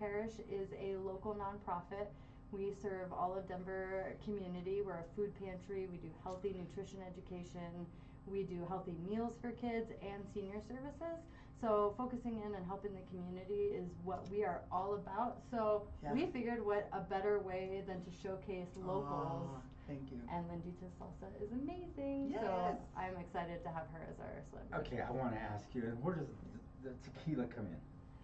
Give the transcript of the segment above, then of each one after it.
Parish is a local nonprofit. We serve all of Denver community. We're a food pantry. We do healthy nutrition education. We do healthy meals for kids and senior services. So focusing in and helping the community is what we are all about. So we figured what a better way than to showcase locals. Thank you. And Lindita's salsa is amazing. Yes. So I'm excited to have her as our celebrity. Okay, I want to ask you, and where does the tequila come in?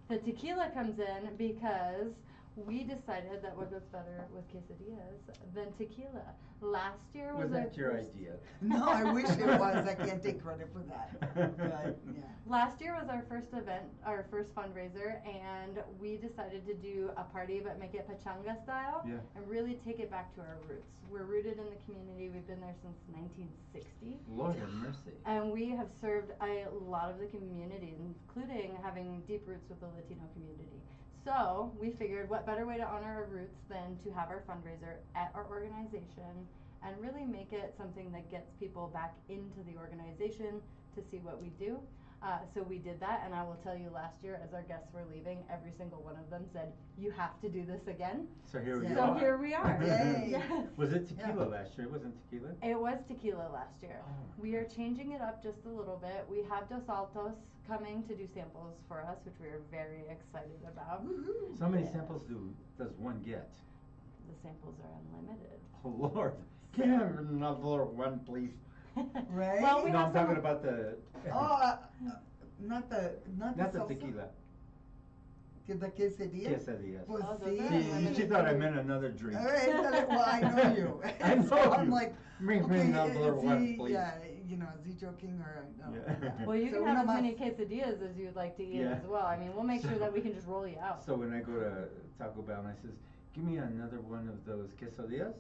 The tequila comes in because we decided that what goes better with quesadillas than tequila. Last year was that your idea? No, I wish it was. I can't take credit for that. But, yeah. Last year was our first event, our first fundraiser, and we decided to do a party but make it pachanga style and really take it back to our roots. We're rooted in the community. We've been there since 1960. Lord have mercy. And we have served a lot of the community, including having deep roots with the Latino community. So we figured what better way to honor our roots than to have our fundraiser at our organization and really make it something that gets people back into the organization to see what we do. So we did that, and I will tell you, last year as our guests were leaving, every single one of them said, "You have to do this again." So here we are. So here we are. Yes. Was it tequila last year? It wasn't tequila? It was tequila last year. Oh. We are changing it up just a little bit. We have Dos Altos coming to do samples for us, which we are very excited about. Woo-hoo. So how many samples does one get? The samples are unlimited. Oh Lord! Can I have another one, please? Right? Well, we No, have I'm some. talking about the. Not the salsa? tequila. The quesadilla? Quesadillas. Well, Oh, see? those are She thought I meant another drink. All right, well, I know you. I know So I'm you. like, Bring me another is one, he, please. yeah, you know, is he joking or no? Yeah. Well, you So can have as una many más. quesadillas as you'd like to eat Yeah. as well. I mean, we'll make sure that we can just roll you out. So when I go to Taco Bell and I says, "Give me another one of those quesadillas,"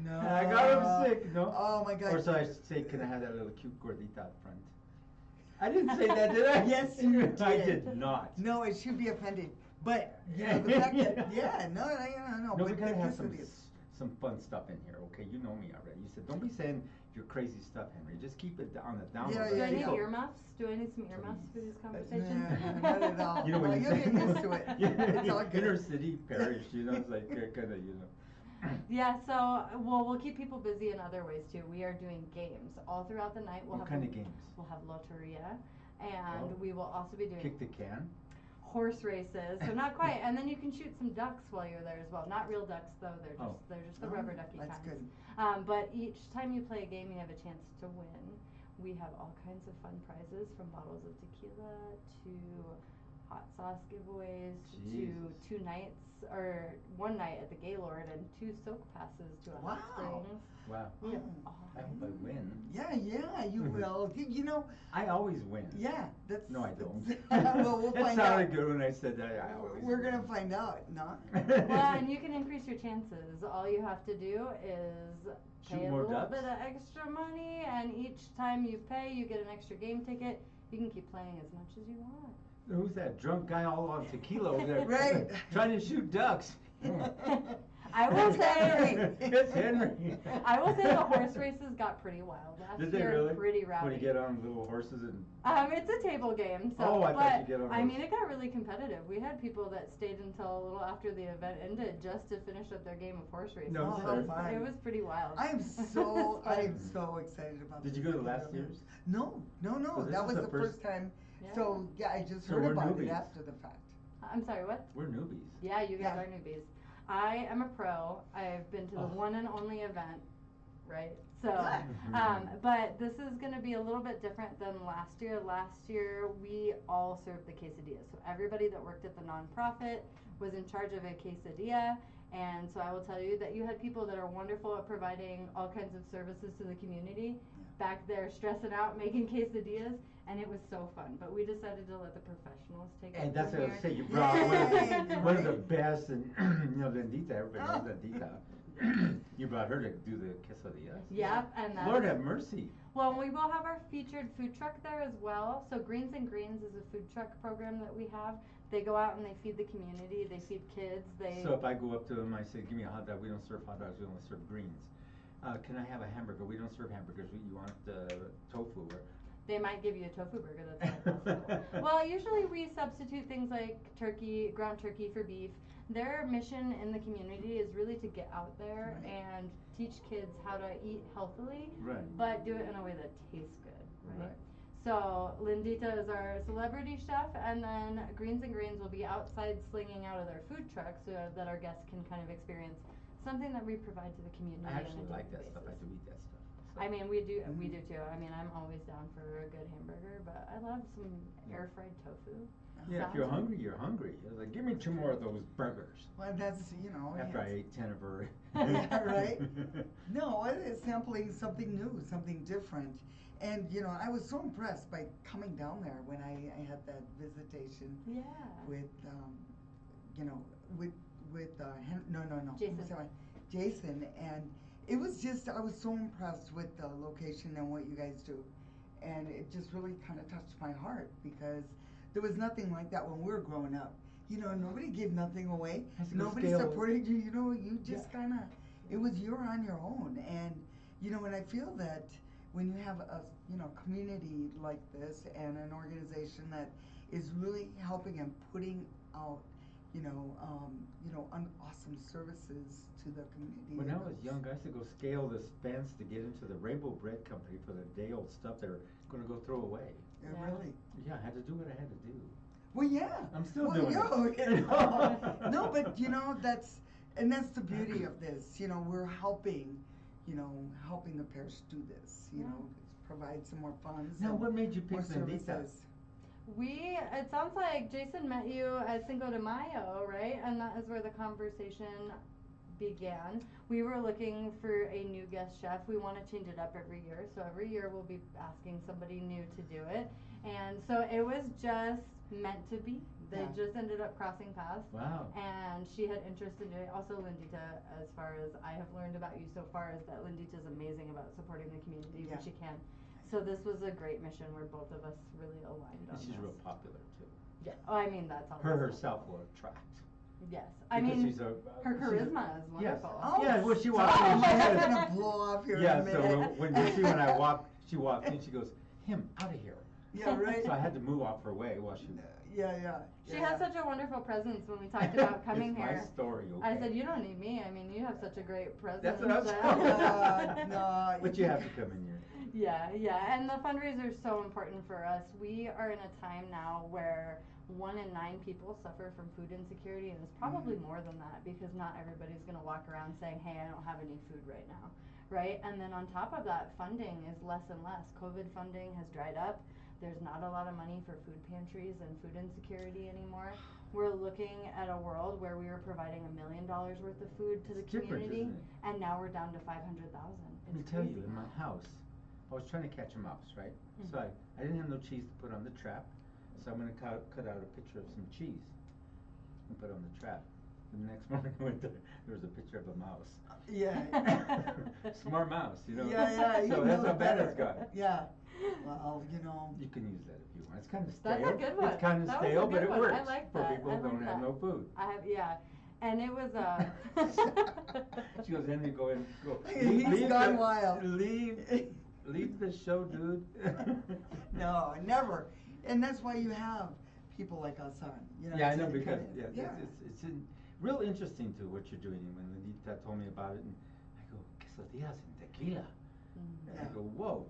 No. I got him sick. No. Oh my God. Or so I say, "Can I have that little cute gordita up front?" I didn't say that, did I? Yes, you I did. did not. No, it should be offended. But, you know, the fact that, no. No, we but gotta the have quesadillas. some fun stuff in here, okay? You know me already. You said, don't be saying your crazy stuff, Henry. Just keep it on the down Yeah, low. Do I yeah, need yeah. earmuffs? Do I need some earmuffs for this conversation? No, not at all. You know Well, when you you'll get used to it. It's all good. Inner city parish, you know, it's like kind of, you know. Yeah, so we'll keep people busy in other ways too. We are doing games all throughout the night. What kind of games? We'll have loteria, and Oh. we will also be doing Kick the can? horse races. So not quite, and then you can shoot some ducks while you're there as well. Not real ducks though; they're just the rubber ducky That's kinds. good. But each time you play a game, you have a chance to win. We have all kinds of fun prizes, from bottles of tequila to hot sauce giveaways Jesus. to 2 nights or 1 night at the Gaylord and 2 soak passes to a hot Wow. springs. Wow. We have all I hope I win. Yeah, you will. You know, I always win. yeah, that's. No, I don't. Well, we'll It find sounded out. good when I said that. I always We're win. gonna find out, no? Well, and you can increase your chances. All you have to do is Shoot pay a more little ducks? bit of extra money, and each time you pay, you get an extra game ticket. You can keep playing as much as you want. Who's that drunk guy all on tequila over there? Right. Trying to shoot ducks. I will It's say, Henry. It's Henry. I will say the horse races got pretty wild last Did they year. really? Pretty rowdy. When you get on little horses and. It's a table game, so. Oh, I thought but, you get on I those. mean, it got really competitive. We had people that stayed until a little after the event ended just to finish up their game of horse racing. No, Oh, sir. how fun. It was pretty wild. I am so excited about Did this. you go to last year's? No. So this That is was the the first- first time. Yeah. So yeah, I just So heard we're about newbies. it after the fact. I'm sorry, what? We're newbies. Yeah, you guys Yeah. are newbies. I am a pro. I've been to the Oh. one and only event, right? So, Yeah. but this is going to be a little bit different than last year. Last year, we all served the quesadilla. So everybody that worked at the nonprofit was in charge of a quesadilla. And so I will tell you that you had people that are wonderful at providing all kinds of services to the community back there stressing out making quesadillas, and it was so fun. But we decided to let the professionals take it. And that's from what I was here. saying. You brought Yay! one of the best, and you know, Lindita, everybody knows Lindita. You brought her to do the quesadillas. Yep, and that's Lord have mercy. Well, we will have our featured food truck there as well. So Greens and Greens is a food truck program that we have. They go out and they feed the community. They feed kids. So if I go up to them, I say, "Give me a hot dog." We don't serve hot dogs. We only serve greens. Can I have a hamburger? We don't serve hamburgers. You want tofu? Or they might give you a tofu burger that's not possible. Well, usually we substitute things like turkey, ground turkey for beef. Their mission in the community is really to get out there Right. and teach kids how to eat healthily, Right. but do it in a way that tastes good, right? Right. So Lindita is our celebrity chef, and then Greens and Grains will be outside slinging out of their food truck so that our guests can kind of experience something that we provide to the community. I actually on a like daily that stuff. I basis. do eat that stuff. So. I mean, we do too. I mean, I'm always down for a good hamburger, but I love some air fried tofu. Yeah, if you're Sounds- hungry, you're hungry. It's like, give me 2 more of those burgers. Well, that's, you know. After I it's- ate 10 of her. Yeah, right? No, it is sampling something new, something different. And, you know, I was so impressed by coming down there when I had that visitation Yeah. with, you know, with no. Jason. I'm sorry, Jason, and it was just, I was so impressed with the location and what you guys do. And it just really kind of touched my heart because there was nothing like that when we were growing up. You know, nobody gave nothing away. Has to go Nobody scale. supported you. You know, you just Yeah. kind of, it was you're on your own. And, you know, and I feel that when you have a, you know, community like this and an organization that is really helping and putting out, you know, awesome services to the community. When it I was goes- young, I used to go scale this fence to get into the Rainbow Bread Company for the day-old stuff they're gonna go throw away. Yeah, Yeah. really. Yeah, I had to do what I had to do. Well, yeah. I'm still well, doing yo, it. you know. No, but you know, that's the beauty of this. You know, we're helping the parish do this. You Yeah. know, provide some more funds. Now, and what made you pick more Lindita? services. It sounds like Jason met you at Cinco de Mayo, right? And that is where the conversation began. We were looking for a new guest chef. We want to change it up every year. So every year we'll be asking somebody new to do it. And so it was just meant to be. They Yeah. just ended up crossing paths. Wow. And she had interest in doing it. Also, Lindita, as far as I have learned about you so far, is that Lindita is amazing about supporting the community when Yeah. she can. So this was a great mission where both of us really aligned on And she's this. real popular too. Yeah. Oh, I mean, that's all. Her herself will attract. Yes. I Because mean, she's a, her she's a- charisma is Yes. wonderful. Oh, Yeah, well, she so walked in, she that's said- gonna blow off here in Yeah, a so minute. when you see when I walk, she walked in, she goes, him, out of here. Yeah, right. So I had to move off her way while she. Yeah. She had such a wonderful presence when we talked about coming It's here. my story, okay? I said, you don't need me. I mean, you have such a great presence. That's what I was that-" No, But you have to come in here. Yeah, and the fundraiser is so important for us. We are in a time now where 1 in 9 people suffer from food insecurity, and it's probably more than that because not everybody's going to walk around saying, hey, I don't have any food right now, right? And then on top of that, funding is less and less. COVID funding has dried up. There's not a lot of money for food pantries and food insecurity anymore. We're looking at a world where we were providing $1 million worth of food to the It's different, community, isn't it? and now we're down to 500,000. Let me tell you, in my house, I was trying to catch a mouse, right? So I didn't have no cheese to put on the trap, so I'm gonna cut out a picture of some cheese and put on the trap. The next morning I went there was a picture of a mouse. Yeah. Smart mouse, you know? Yeah, you So that's know how bad better. it's got. Yeah. Well, you know. You can use that if you want. It's kind of stale. That's a good one. It's kind of That was a stale, good but it one. I works like for that. people I who like don't have that. no food. And it was She goes, Henry, go in, go. He's leave gone the- wild. Leave the show, dude. No, never. And that's why you have people like us on. You know, Yeah, I to know, because, kinda- yeah, it's real interesting to what you're doing, and when Lindita told me about it, and I go, quesadillas and tequila. And I Yeah. go, whoa.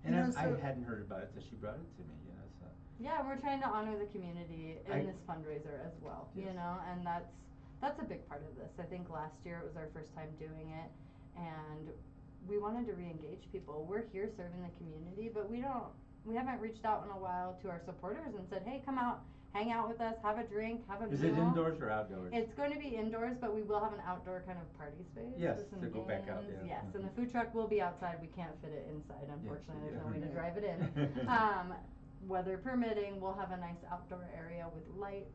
And You know, I so- hadn't heard about it till she brought it to me, you know, so. Yeah, we're trying to honor the community in I- this fundraiser as well, you Yes. know, and that's a big part of this. I think last year it was our first time doing it, and we wanted to re-engage people. We're here serving the community, but we haven't reached out in a while to our supporters and said, hey, come out, hang out with us, have a drink, have a meal. Is it indoors or outdoors? It's going to be indoors, but we will have an outdoor kind of party space. Yes, with some to go back out, games. yeah. Yes, and the food truck will be outside. We can't fit it inside, unfortunately. yeah. There's no way to Right. drive it in. Weather permitting, we'll have a nice outdoor area with lights.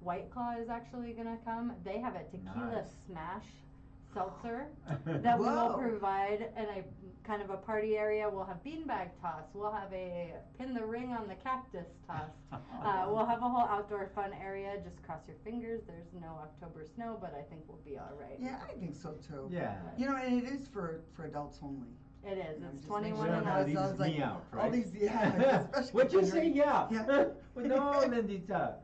White Claw is actually going to come. They have a tequila Nice. smash seltzer that we will Whoa. provide in a kind of a party area. We'll have beanbag toss. We'll have a pin the ring on the cactus toss. We'll have a whole outdoor fun area. Just cross your fingers. There's no October snow, but I think we'll be all right. Yeah, I think so too. Yeah. You know, and it is for adults only. It is. And I'm It's just 21 We making don't and sure have up. to leave sounds me out, all right? these, yeah, especially What'd you when say? you're- Yeah. yeah. Well, no, Lindita.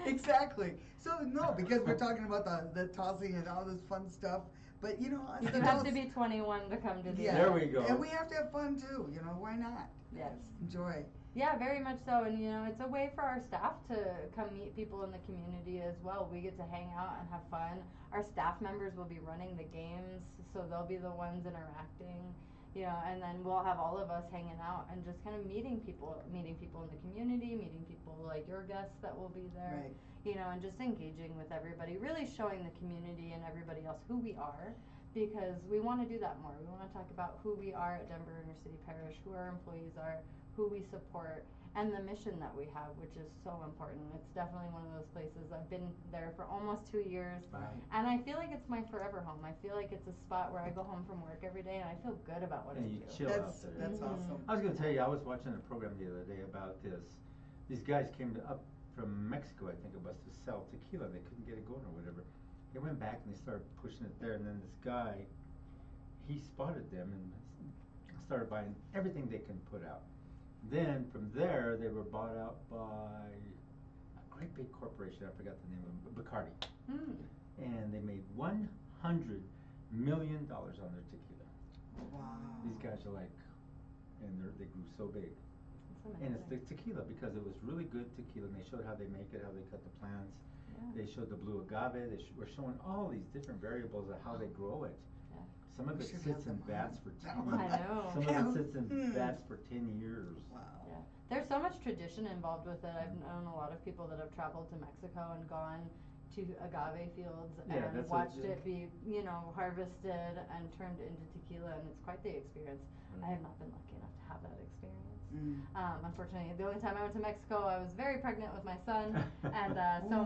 Exactly. So no, because we're talking about the tossing and all this fun stuff, but You us do have adults- to be 21 to come to the Yeah. There we go. And we have to have fun too, why not? Yes. Enjoy. Yeah, very much so. And, it's a way for our staff to come meet people in the community as well. We get to hang out and have fun. Our staff members will be running the games, so they'll be the ones interacting, and then we'll have all of us hanging out and just kind of meeting people in the community, meeting people like your guests that will be there, Right. And just engaging with everybody, really showing the community and everybody else who we are, because we want to do that more. We want to talk about who we are at Denver Inner City Parish, who our employees are, who we support, and the mission that we have, which is so important. It's definitely one of those places. I've been there for almost 2 years, Wow. and I feel like it's my forever home. I feel like it's a spot where I go home from work every day and I feel good about what And I you do. chill out That's there. Mhm. awesome. I was going to tell you, I was watching a program the other day about this. These guys came up from Mexico, I think it was, to sell tequila. They couldn't get it going or whatever. They went back and they started pushing it there, and then this guy, he spotted them and started buying everything they can put out. Then from there, they were bought out by a great big corporation. I forgot the name of it, Bacardi, Mm. and they made $100 million on their tequila. Wow. These guys are like, and they grew so big. It's And it's the amazing. tequila because it was really good tequila, and they showed how they make it, how they cut the plants. Yeah. They showed the blue agave. They were showing all these different variables of how they grow it. Yeah. Some of We it should sits have in them vats on. for No. 10 I know. Some of it sits in Hmm. vats for 10 years. Wow. Yeah. There's so much tradition involved with it. I've known a lot of people that have traveled to Mexico and gone to agave fields Yeah, and that's watched what- it be, harvested and turned into tequila, and it's quite the experience. I have not been lucky enough to have that experience. Mm. Unfortunately, the only time I went to Mexico, I was very pregnant with my son, and so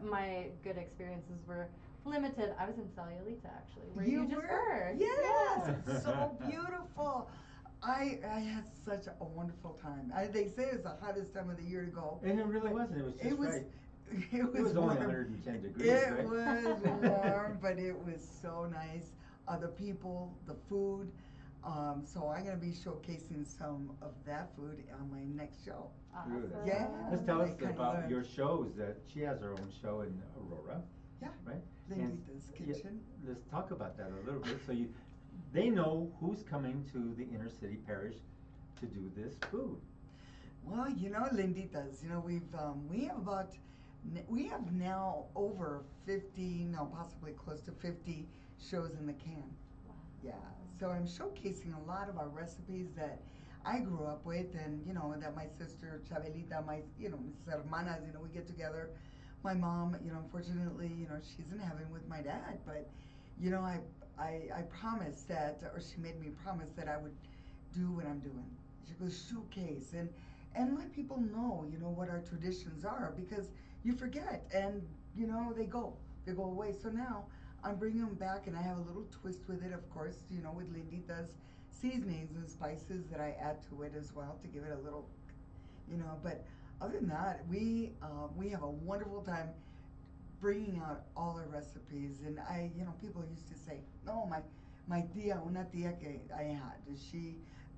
my good experiences were limited. I was in Sayulita, actually, where you just were. Yes, Yeah. it's so beautiful. I had such a wonderful time. They say it's the hottest time of the year to go. And it really wasn't. It was just It was. right. It was, It was only warm. 110 degrees, It right? was warm, but it was so nice. The people, the food. So I'm gonna be showcasing some of that food on my next show. Good. Awesome. Yeah. Let's tell us I kinda about learned. your shows. That she has her own show in Aurora, Yeah. right? Lindita's yeah, Kitchen. let's talk about that a little bit. So they know who's coming to the inner city parish to do this food. Well, Lindita's. We have now over 50, no, possibly close to 50 shows in the can. Wow. Yeah. So I'm showcasing a lot of our recipes that I grew up with, and that my sister Chabelita, mis hermanas, we get together. My mom, unfortunately, she's in heaven with my dad, but I promised that, or she made me promise that I would do what I'm doing. She goes, showcase and let people know, what our traditions are, because you forget, and they go away. So now I'm bringing them back, and I have a little twist with it, of course, with Lindita's seasonings and spices that I add to it as well to give it a little, but other than that, we have a wonderful time bringing out all our recipes. And people used to say, no, my tia, una tia que I had,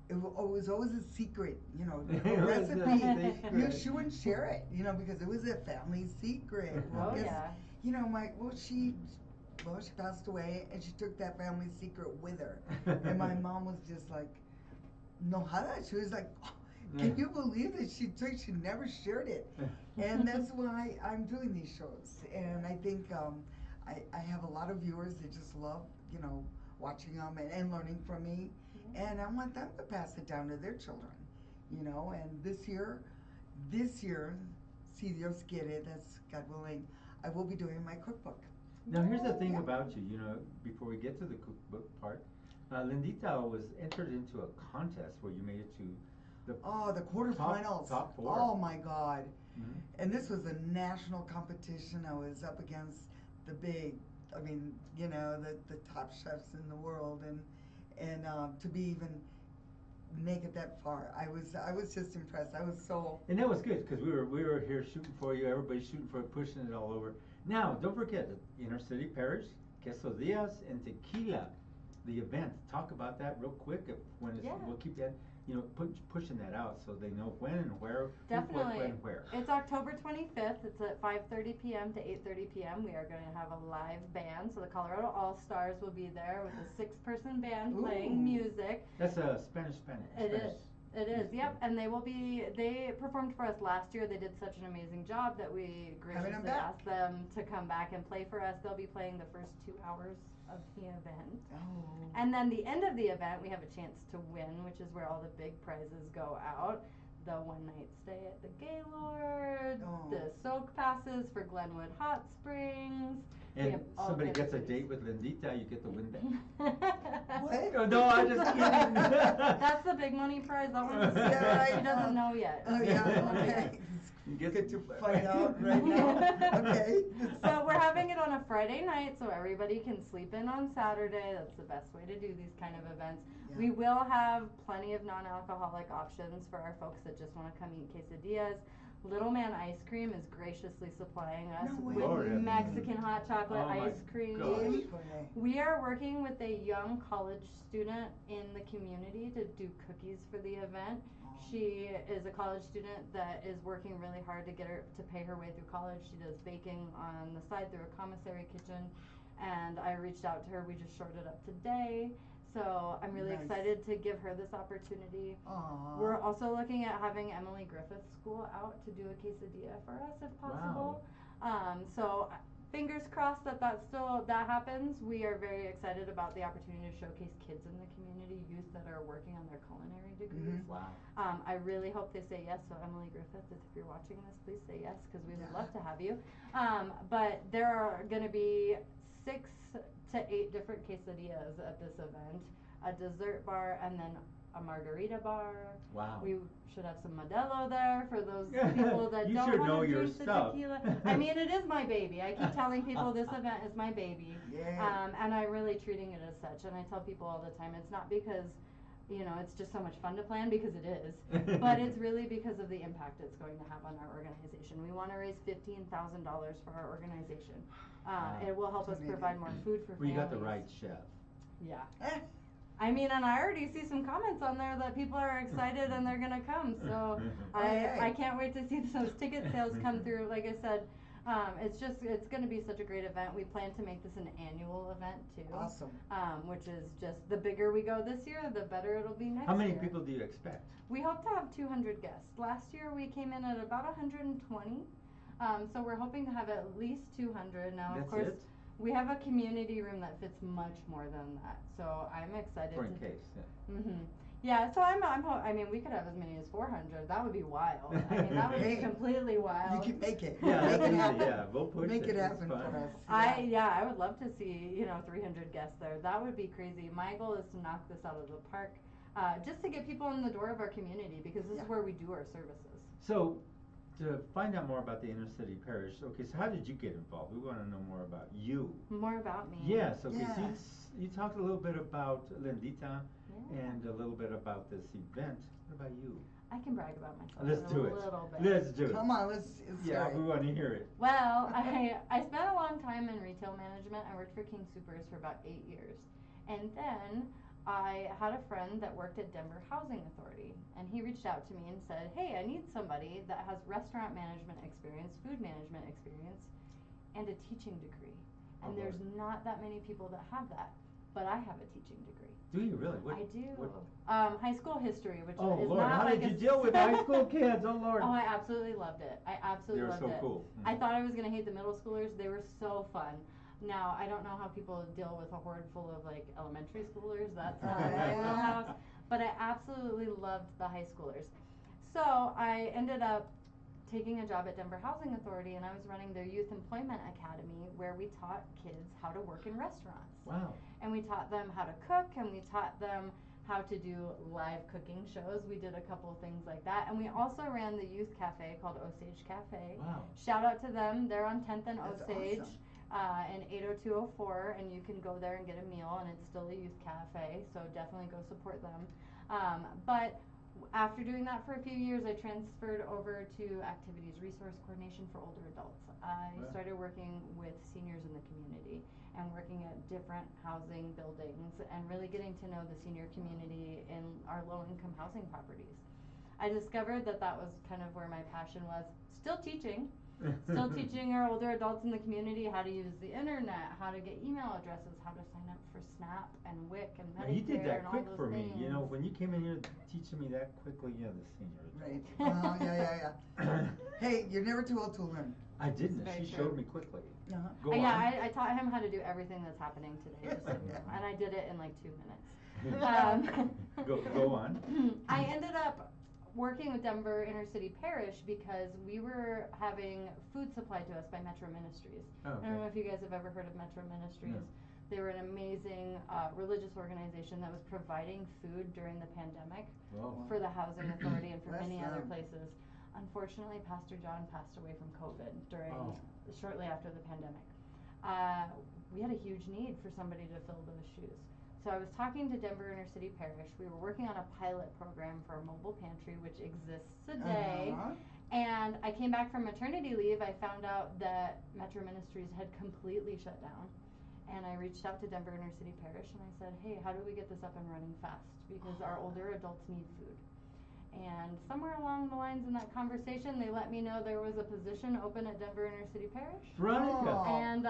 it was always a secret, It a was a recipe. secret. She wouldn't share it, because it was a family secret. Oh, Because, yeah. she passed away, and she took that family secret with her. And my mom was just like, no, she was like, oh, can you believe that she never shared it? And that's why I'm doing these shows. And I think I have a lot of viewers that just love, watching them and learning from me. And I want them to pass it down to their children, and this year, si Dios quiere, that's God willing, I will be doing my cookbook. Now here's the thing Yeah. about you, before we get to the cookbook part, Lindita was entered into a contest where you made it to the The quarterfinals. top four. Oh my God. Mhm. And this was a national competition. I was up against the big, the top chefs in the world, and to be even make it that far, I was just impressed. I was so. And that was good because we were here shooting for you. Everybody's shooting for it, pushing it all over. Now, don't forget the inner city parish, quesadillas and tequila. the event. Talk about that real quick. When it's, Yeah. we'll keep that, pushing that out so they know when and where. Definitely. Who, what, when, where. It's October 25th. It's at 5:30 p.m. to 8:30 p.m. We are going to have a live band. So the Colorado All-Stars will be there with a 6-person band playing Ooh. music. That's a Spanish. It is. It is, yep. And they performed for us last year. They did such an amazing job that we graciously asked them to come back and play for us. They'll be playing the first 2 hours of the event. Oh. And then the end of the event, we have a chance to win, which is where all the big prizes go out. The 1-night stay at the Gaylord, the soak passes for Glenwood Hot Springs. And somebody gets a date with Lindita, you get to win that. What? Oh, no, I'm just kidding. That's the big money prize. That one's a secret. right. She doesn't know yet. Oh, yeah, okay. You get to find out right now. Okay. So we're having it on a Friday night so everybody can sleep in on Saturday. That's the best way to do these kind of events. Yeah. We will have plenty of non-alcoholic options for our folks that just want to come eat quesadillas. Little Man Ice Cream is graciously supplying us No way. with Lord, Mexican hot chocolate oh my ice cream. gosh. We are working with a young college student in the community to do cookies for the event. She is a college student that is working really hard to pay her way through college. She does baking on the side through a commissary kitchen, and I reached out to her. We just shorted up today. So I'm really Nice. excited to give her this opportunity. Aww. We're also looking at having Emily Griffith's school out to do a quesadilla for us if possible. So fingers crossed that that happens. We are very excited about the opportunity to showcase kids in the community, youth that are working on their culinary degrees. Mhm. Wow. I really hope they say yes. So Emily Griffith, if you're watching this, please say yes because we would love to have you. But there are going to be 6 to 8 different quesadillas at this event, a dessert bar, and then a margarita bar. Wow. We should have some Modelo there for those people that You don't should want know to your drink the stuff. tequila. I mean, it is my baby. I keep telling people this event is my baby. Yeah. And I'm really treating it as such. And I tell people all the time, it's not because, it's just so much fun to plan, because it is, but it's really because of the impact it's going to have on our organization. We want to raise $15,000 for our organization. It will help us provide more food for families. Well, you got the right chef. Yeah. I mean, and I already see some comments on there that people are excited and they're gonna come. So I can't wait to see those ticket sales come through. Like I said, it's gonna be such a great event. We plan to make this an annual event too. Awesome. Which is just the bigger we go this year, the better it'll be next year. How many people do you expect? We hope to have 200 guests. Last year we came in at about 120. So we're hoping to have at least 200. Now, That's of course, it? we have a community room that fits much more than that. So I'm excited. For in case, yeah. Mhm. Yeah. So I mean, we could have as many as 400. That would be wild. I mean, that would be completely wild. You can make it. Yeah, make it easy, happen. yeah, we'll push Make it it. happen It's for fun. us. I would love to see 300 guests there. That would be crazy. My goal is to knock this out of the park, just to get people in the door of our community, because this is where we do our services. So, to find out more about the inner city parish, okay, so how did you get involved? We want to know more about you. More about me. Yes, okay, so Yes. you talked a little bit about Lindita Yeah. and a little bit about this event. What about you? I can brag about myself Let's do it. a little bit. Let's do it. Come on, let's Yeah, hear we it. want to hear it. Well, I spent a long time in retail management. I worked for King Soopers for about 8 years. And then I had a friend that worked at Denver Housing Authority, and he reached out to me and said, hey, I need somebody that has restaurant management experience, food management experience, and a teaching degree. And there's not that many people that have that, but I have a teaching degree. Do you really? What, I do. what- High school history, which Oh is Lord, not how like did you deal with high school kids? Oh Lord. Oh, I absolutely loved it. I absolutely They were loved so it. cool. I thought I was gonna hate the middle schoolers. They were so fun. Now, I don't know how people deal with a horde full of like elementary schoolers. That's not my wheelhouse. But I absolutely loved the high schoolers. So I ended up taking a job at Denver Housing Authority, and I was running their Youth Employment Academy, where we taught kids how to work in restaurants. Wow. And we taught them how to cook, and we taught them how to do live cooking shows. We did a couple things like that. And we also ran the youth cafe called Osage Cafe. Wow. Shout out to them. They're on 10th and That's Osage. awesome. In 80204, and you can go there and get a meal, and it's still a youth cafe, so definitely go support them. But After doing that for a few years, I transferred over to activities resource coordination for older adults. I Wow. started working with seniors in the community and working at different housing buildings and really getting to know the senior community in our low-income housing properties. I discovered that that was kind of where my passion was. Still teaching our older adults in the community how to use the internet, how to get email addresses, how to sign up for SNAP and WIC and Well, Medicare you did that and all quick those for me. You know, things. when you came in here teaching me that quickly, the senior. Right. Yeah. Hey, you're never too old to learn. I didn't. Very She true. showed me quickly. Uh-huh. Go on. Yeah, I taught him how to do everything that's happening today, just so you know, and I did it in like 2 minutes. Go on. I ended up working with Denver Inner City Parish because we were having food supplied to us by Metro Ministries. Oh, okay. I don't know if you guys have ever heard of Metro Ministries. No. They were an amazing religious organization that was providing food during the pandemic Whoa. for the Housing Authority and for Bless many other them. places. Unfortunately, Pastor John passed away from COVID shortly after the pandemic. We had a huge need for somebody to fill those shoes. So I was talking to Denver Inner City Parish. We were working on a pilot program for a mobile pantry, which exists today. Uh-huh. And I came back from maternity leave. I found out that Metro Ministries had completely shut down. And I reached out to Denver Inner City Parish and I said, hey, how do we get this up and running fast? Because our older adults need food. And somewhere along the lines in that conversation, they let me know there was a position open at Denver Inner City Parish. Veronica, Oh. And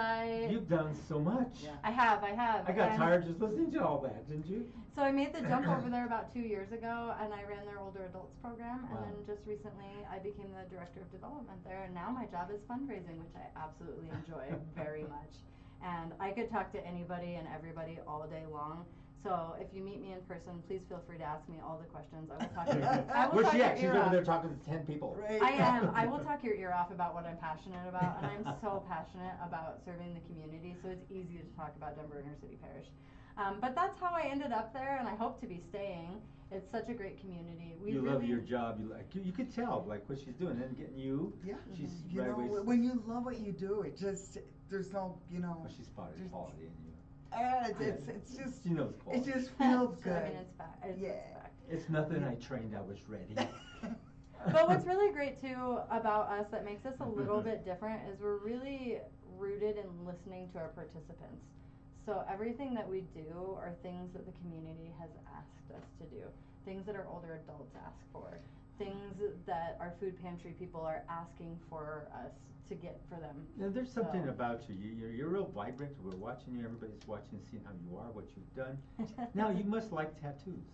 you've done so much. Yeah. I have. I got And tired just listening to all that, didn't you? So I made the jump over there about 2 years ago, and I ran their older adults program. And Wow. then just recently, I became the director of development there. And now my job is fundraising, which I absolutely enjoy very much. And I could talk to anybody and everybody all day long. So if you meet me in person, please feel free to ask me all the questions. I will talk your, I will Where's talk she your at? She's ear over off. there talking to 10 people. Right. I am. I will talk your ear off about what I'm passionate about, and I'm so passionate about serving the community, so it's easy to talk about Denver Inner City Parish. But that's how I ended up there, and I hope to be staying. It's such a great community. You love your job. You could tell like what she's doing and getting you. Yeah. She's You right know, away. when you love what you do, it just, there's no, you know. Well, she spotted there's- quality in you. It's just, She knows it quality. just feels So, I good. mean, it's fact. It's Yeah. fact. It's nothing I trained. I was ready. But what's really great too about us that makes us a little bit different is we're really rooted in listening to our participants. So everything that we do are things that the community has asked us to do, things that our older adults ask for, things that our food pantry people are asking for us to get for them. Now, there's something So- about you. You're real vibrant. We're watching you. Everybody's watching, seeing how you are, what you've done. Now you must like tattoos.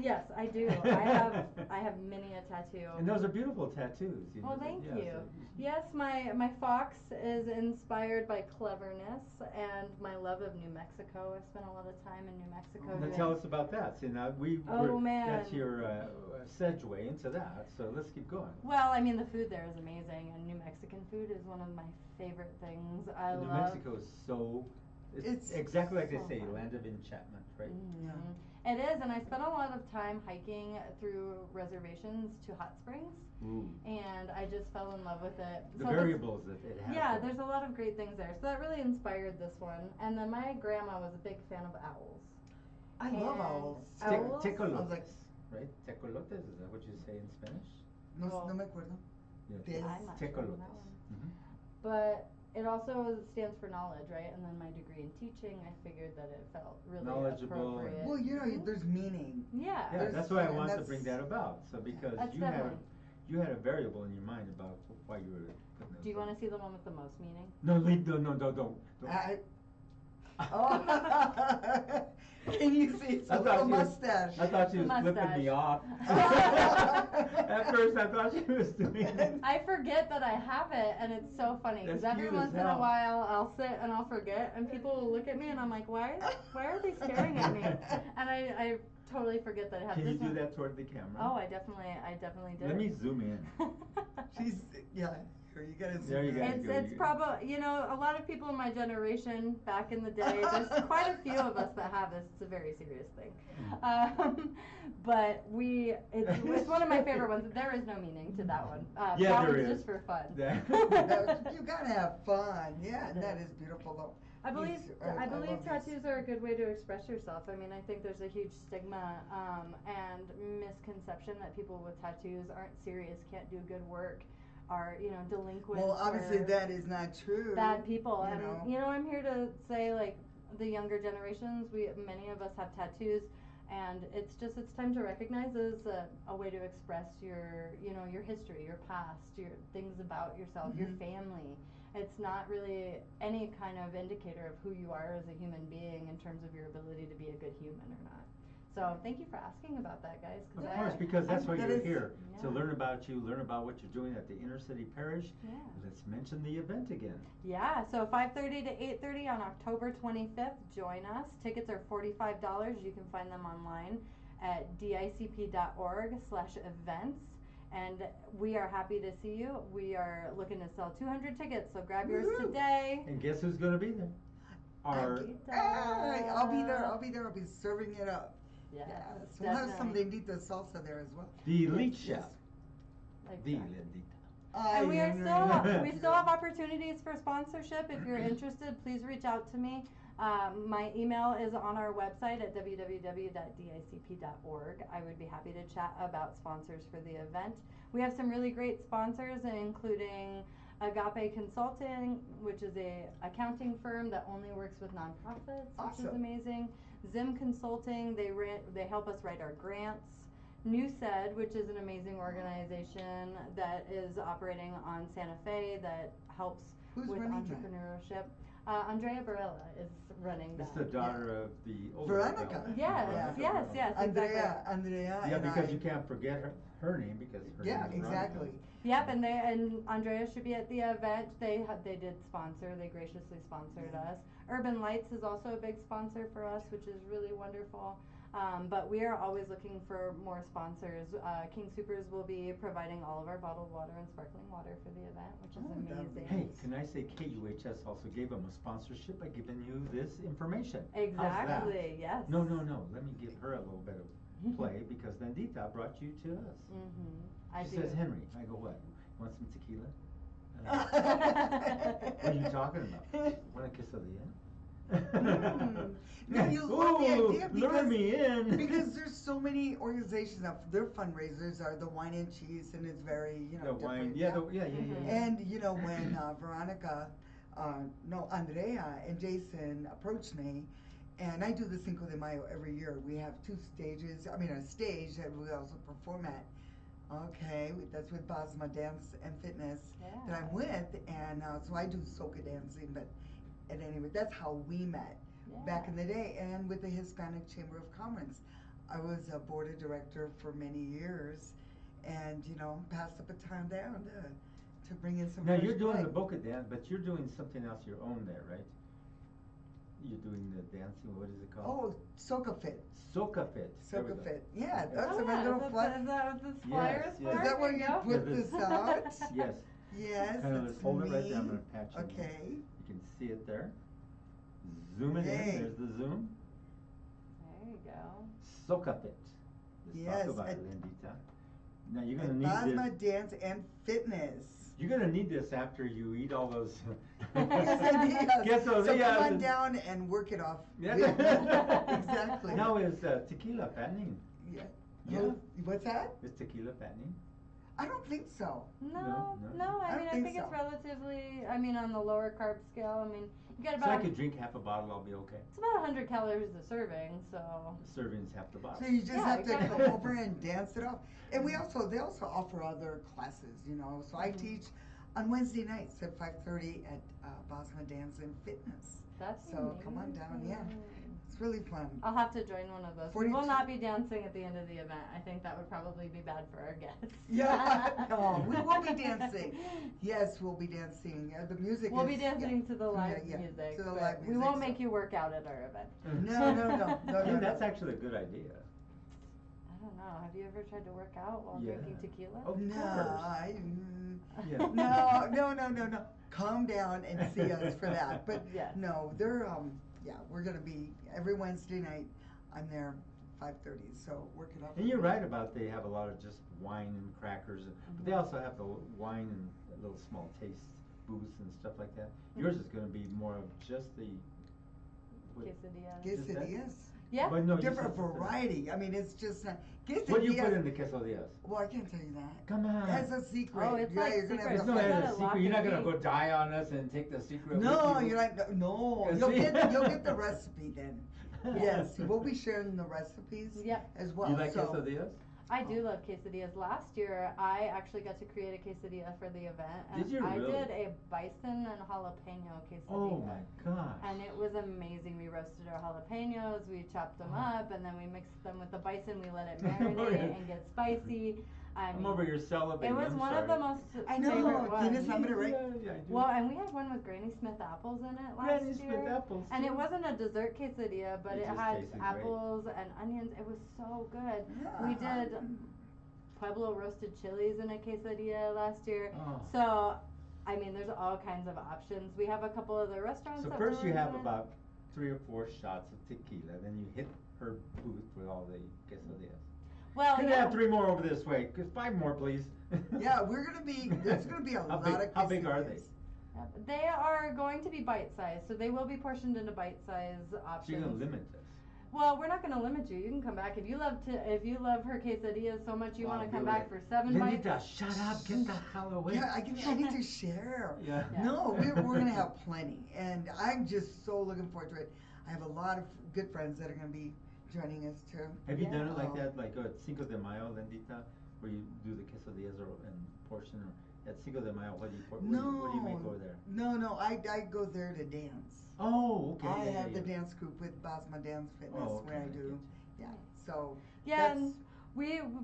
Yes, I do. I have many a tattoo. And those are beautiful tattoos. You Well, know, thank yeah, you. so Yes, my fox is inspired by cleverness and my love of New Mexico. I've spent a lot of time in New Mexico. Now doing- tell us about that. See, now Oh, man. that's your segue into that. So let's keep going. Well, I mean, the food there is amazing, and New Mexican food is one of my favorite things. I New love. Mexico is so. It's It's exactly like they so say, fun. land of enchantment, right? Mhm. Yeah. It is, and I spent a lot of time hiking through reservations to hot springs, Ooh. and I just fell in love with it. The So variables that it has. Yeah, there. there's a lot of great things there. So that really inspired this one. And then my grandma was a big fan of owls. I love And owls. owls? Tecolotes, like- right? Tecolotes, is that what you say in Spanish? No, no me acuerdo. Yeah, Yes. I'm not sure on tecolotes. that one. Mhm. But it also stands for knowledge, right? And then my degree in teaching, I figured that it felt really Knowledgeable and- appropriate. Well, you know, Mhm. there's meaning. Yeah. Yeah, There's- that's why I and wanted to that's- bring that about. So because That's you had definitely- you had a variable in your mind about why you were putting those. Do you want on. to see the one with the most meaning? No, no, don't. Oh. Can you see it's I a thought little she was- mustache? I thought she was flipping Mustache. me off. At first, I thought she was doing it. I forget that I have it, and it's so funny because That's every cute as once in a hell. while I'll sit and I'll forget, and people will look at me, and I'm like, why are they staring at me? And I totally forget that I have Can this you do one. that toward the camera? Oh, I definitely did. Let me zoom in. She's, yeah. her. You gotta see There you her. go. It's probably, you know, a lot of people in my generation back in the day, there's quite a few of us that have this. It's a very serious thing. But it's one of my favorite ones. There is no meaning to that one. Yeah, that there one's is. just for fun. You gotta have fun. Yeah, that is beautiful though. I believe love tattoos are a good way to express yourself. I mean, I think there's a huge stigma and misconception that people with tattoos aren't serious, can't do good work, are, you know, delinquents. Well, obviously or that is not true. bad people. You And know. you know, I'm here to say, like, the younger generations, many of us have tattoos, and it's time to recognize as a way to express your, you know, your history, your past, your things about yourself, your family. It's not really any kind of indicator of who you are as a human being in terms of your ability to be a good human or not. So thank you for asking about that, guys. Of course, because that's why that you're is- here, to Yeah. learn about you, learn about what you're doing at the inner city parish. Yeah. Let's mention the event again. Yeah, so 5:30 to 8:30 on October 25th. Join us. Tickets are $45. You can find them online at dicp.org/events. And we are happy to see you. We are looking to sell 200 tickets, so grab yours Woohoo! today. And guess who's gonna be there? Our Hey, I'll be there. I'll be serving it up. Yes, Yes. We'll have some definitely. Lindita salsa there as well. the elite Yes. chef, the Exactly. Lindita. And we Henry. still have opportunities for sponsorship. If you're interested, please reach out to me. My email is on our website at www.dicp.org. I would be happy to chat about sponsors for the event. We have some really great sponsors, including Agape Consulting, which is a accounting firm that only works with nonprofits, which is Awesome. amazing. Zim Consulting, they help us write our grants. NewSed, which is an amazing organization that is operating on Santa Fe that helps Who's with running that? entrepreneurship. Andrea Varela is running It's that. the daughter of the older Veronica. Bella. Yes, Veronica yes, Varela. yes. Andrea, exactly. Andrea, Yeah, and because I. you can't forget her name because her Yeah, name is Veronica. exactly. Yep, and Andrea should be at the event. They did sponsor. They graciously sponsored us. Urban Lights is also a big sponsor for us, which is really wonderful. But we are always looking for more sponsors. King Supers will be providing all of our bottled water and sparkling water for the event, which is Oh, that would be amazing. Hey, can I say KUHS also gave them a sponsorship by giving you this information? How's that? Exactly. Yes. No. Let me give her a little bit of play because Lindita brought you to us. Mm-hmm. I She do. says, Henry, I go, what? Want some tequila? What are you talking about? Want a kiss of the end? No, you love the Ooh, idea lure because- me in. Because there's so many organizations now. Their fundraisers are the wine and cheese, and it's very The wine, different. yeah. And you know when Veronica, Andrea and Jason approached me, and I do the Cinco de Mayo every year. We have two stages. I mean, a stage that we also perform at. Okay, that's with Basma Dance and Fitness that I'm with, and so I do soca dancing. But at any rate, that's how we met back in the day, and with the Hispanic Chamber of Commerce. I was a board of director for many years, and passed the baton down to bring in some. Now fresh you're doing the blood. Boca dance, but you're doing something else your own there, right? You're doing the dancing, what is it called? Oh, Soca Fit. Soca Fit. There we Soca go. Fit. Yeah, that's Oh, a yeah, little is fun. that what this flyer is Yes, for? yes. Is that where There you go. put Yeah, this out? Yes. Yes, Kind of it's just hold it right there, I'm me. gonna patch it in. Okay. You can see it there. Zoom it Hey. in, there's the zoom. There you go. Soca Fit. Let's Yes, talk about at- it, Lindita. Now you're And gonna need Basma this. Dance and Fitness. You're gonna need this after you eat all those. Yes, so come on and- down and work it off. Yeah. with me. Exactly. Now is tequila fattening? Yeah. Yeah. Oh, what's that? Is tequila fattening? I don't think so. No, No. I I mean, don't I think think it's so. relatively, on the lower carb scale. I mean, you get So I about, could drink half a bottle, I'll be okay. it's about 100 calories a serving, so. The serving's half the bottle. So you just Yeah, have to exactly. come over and dance it off. And they also offer other classes, So I Mhm. teach on Wednesday nights at 5:30 at Basma Dance and Fitness. That's So come on down, yeah. amazing. It's really fun. I'll have to join one of those. We will 42 not be dancing at the end of the event. I think that would probably be bad for our guests. Yeah, no, we will be dancing. Yes, we'll be dancing. The music We'll is, be dancing to the live yeah, music, to the but live we music, won't so- make you work out at our event. No. Hey, that's actually a good idea. I don't know. Have you ever tried to work out while Yeah. drinking tequila? Of No, course. Yeah. no. Calm down and see us for that. But Yes. no, they're yeah, we're gonna be every Wednesday night. I'm there 5:30. So work it up. And you're right about they have a lot of just wine and crackers, but they Mhm. also have the wine and little small taste booths and stuff like that. Yours is going to be more of just the what- Quesadilla. Just that? Quesadillas. Yeah. But no, you Different said something. variety. I mean, it's just not, quesadillas. What do you put in the quesadillas? Well, I can't tell you that. Come on. That's a secret. Oh, it's yeah, like you're gonna secret. There's have no to It's other not a secret. lock You're not and gonna key. go die on us and take the secret. No, with you. you're not. No, Yeah, you'll see? get the recipe then. Yes, we'll be sharing the recipes. Yep. As well. You like so, quesadillas? I do love quesadillas. Last year, I actually got to create a quesadilla for the event. And Did you I really? did a bison and jalapeno quesadilla. Oh my gosh. And it was amazing. We roasted our jalapenos, we chopped them up, and then we mixed them with the bison. We let it marinate and get spicy. I'm over here celebrating. It was I'm one sorry. of the most I favorite know, ones. Guinness, I'm gonna write. Yeah, I do. Well, and we had one with Granny Smith apples in it last Granny year. Smith apples. And it too. wasn't a dessert quesadilla, but It it just had tasted great. apples and onions. It was so good. Yeah. We did Pueblo roasted chilies in a quesadilla last year. Oh. So, I mean, there's all kinds of options. We have a couple other restaurants. So that first we're you have doing. about 3 or 4 shots of tequila, then you hit her booth with all the quesadillas. Well, Can I yeah. have 3 more over this way? 'Cause 5 more, please. Yeah, there's gonna be a How lot big- of How big are they? quesadillas. Yep. They are going to be bite-sized, so they will be portioned into bite-sized So options. you're gonna limit this. Well, we're not going to limit you. You can come back if you love her quesadillas so much you Wow, want to come do back it. for 7 Lenita, bites. shut up, get the hell away. Yeah, I need to share. Yeah. Yeah. No, we're gonna have plenty, and I'm just so looking forward to it. I have a lot of good friends that are gonna be joining us too. Have you done Yeah. it like that, like at Cinco de Mayo, Lendita, where you do the quesadillas or and portion, or at Cinco de Mayo, what do you make over there? No, I go there to dance. Oh, okay. I yeah, have yeah, the yeah. dance group with Basma Dance Fitness Oh, where I okay, do. Yeah, so Yeah, that's, and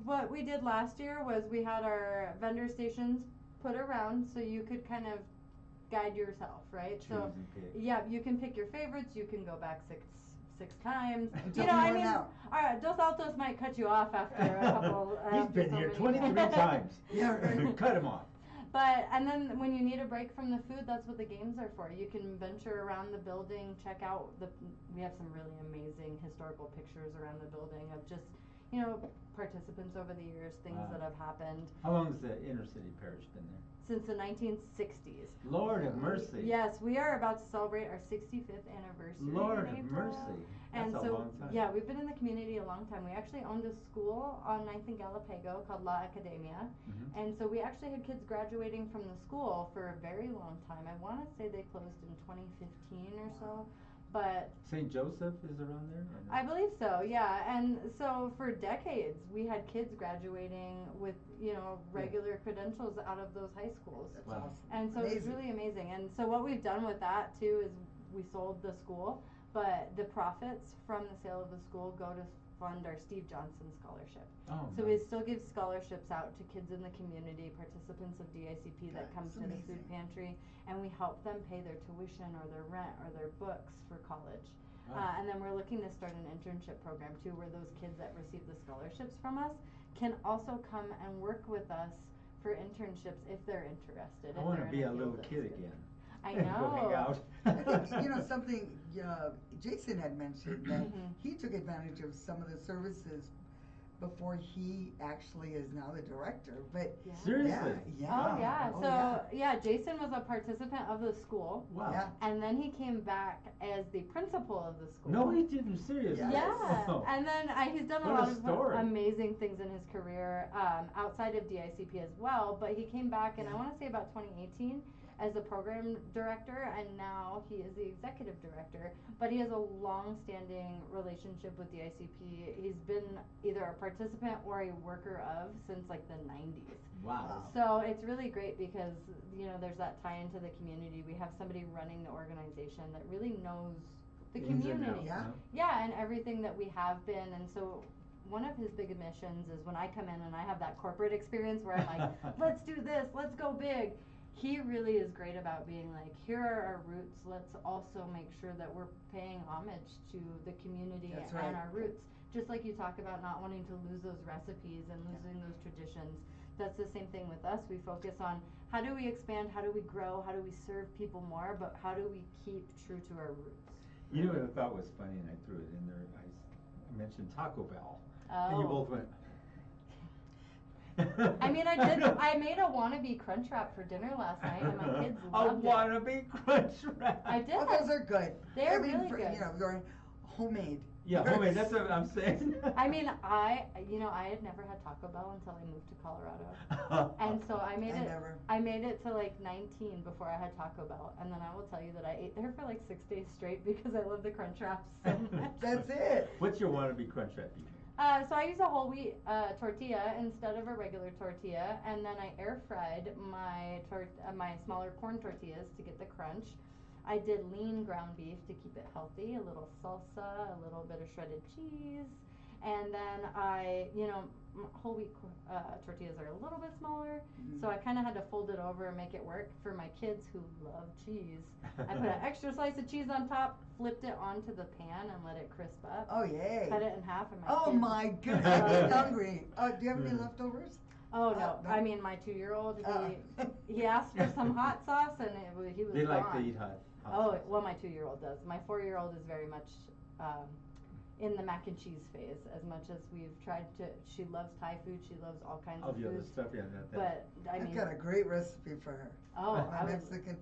what we did last year was we had our vendor stations put around so you could kind of guide yourself, right? Choose So and pick. yeah, you can pick your favorites. You can go back six times. Until You know, we I run mean, out. all right, Dos Altos might cut you off after a couple. He's after been so here many 23 times. Yeah, right. Cut him off. But, and then when you need a break from the food, that's what the games are for. You can venture around the building, check out we have some really amazing historical pictures around the building of just, you know, participants over the years, things Wow. that have happened How long has the inner city parish been there? since the 1960s. Lord have mercy. Yes, we are about to celebrate our 65th anniversary Lord in have April. mercy. That's And a so, long time. yeah, we've been in the community a long time. We actually owned a school on 9th and Galapagos called La Academia. Mhm. And so we actually had kids graduating from the school for a very long time. I want to say they closed in 2015 or so. But St. Joseph is around there? Or no? I believe so, yeah. And so for decades, we had kids graduating with, you know, regular credentials out of those high schools. That's Wow. awesome. And so it's Amazing. really amazing. And so what we've done with that too is we sold the school, but the profits from the sale of the school go to fund our Steve Johnson Scholarship. Oh, So we nice. still give scholarships out to kids in the community, participants of DICP that come That's to the amazing. food pantry, and we help them pay their tuition or their rent or their books for college. Wow. And then we're looking to start an internship program too, where those kids that receive the scholarships from us can also come and work with us for internships if they're interested. I if want they're to in be a field little that's kid good. again. I Go hang know. out. I think, you know, something, Jason had mentioned that Mhm. he took advantage of some of the services before he actually is now the director, but Yeah. Seriously? yeah. Oh yeah. Oh, So yeah. yeah, Jason was a participant of the school. Wow. Yeah. And then he came back as the principal of the school. No, he didn't. Seriously. Yes. Yeah, Oh. and then he's done a What a lot of story. amazing things in his career outside of DICP as well. But he came back, and I Yeah. want to say about 2018 as the program director, and now he is the executive director. But he has a long-standing relationship with DICP. He's been either a participant or a worker of since like the 90s. Wow. So it's really great because, you know, there's that tie into the community. We have somebody running the organization that really knows the Ins and community. outs, Yeah. no? Yeah, and everything that we have been. And so one of his big missions is when I come in and I have that corporate experience where I'm like, let's do this, let's go big. he really is great about being like, here are our roots, let's also make sure that we're paying homage to the community That's and right. our roots. Just like you talk about not wanting to lose those recipes and losing those traditions, that's the same thing with us. We focus on how do we expand, how do we grow, how do we serve people more, but how do we keep true to our roots. You know what I thought was funny, and I threw it in there, I mentioned Taco Bell, and you Oh. both went. I mean, I made a wannabe crunch wrap for dinner last night, and my kids loved A it. wannabe crunch wrap. I did. Oh, those are good. They're really for, good. You know, you're homemade. Yeah, homemade, that's what I'm saying. I mean, I had never had Taco Bell until I moved to Colorado. And so I made it to like 19 before I had Taco Bell. And then I will tell you that I ate there for like 6 days straight because I love the crunch wraps so much. That's it. What's your wannabe crunch wrap you make? So I use a whole wheat tortilla instead of a regular tortilla, and then I air fried my smaller corn tortillas to get the crunch. I did lean ground beef to keep it healthy, a little salsa, a little bit of shredded cheese, and then whole wheat tortillas are a little bit smaller, so I kind of had to fold it over and make it work for my kids who love cheese. I put an extra slice of cheese on top, flipped it onto the pan and let it crisp up. Oh, yay. Cut it in half and Oh, kids. my goodness, I'm getting hungry. Do you have any leftovers? Oh no! No. I mean, my 2-year-old, he asked for some hot sauce, and he was They gone. like to eat hot Oh, sauce. well, my 2-year-old does. My 4-year-old is very much in the mac and cheese phase. As much as we've tried to, she loves Thai food. She loves all kinds All of the other foods. stuff, yeah, But I I've mean, got a great recipe for her. oh, My I would. Mexican.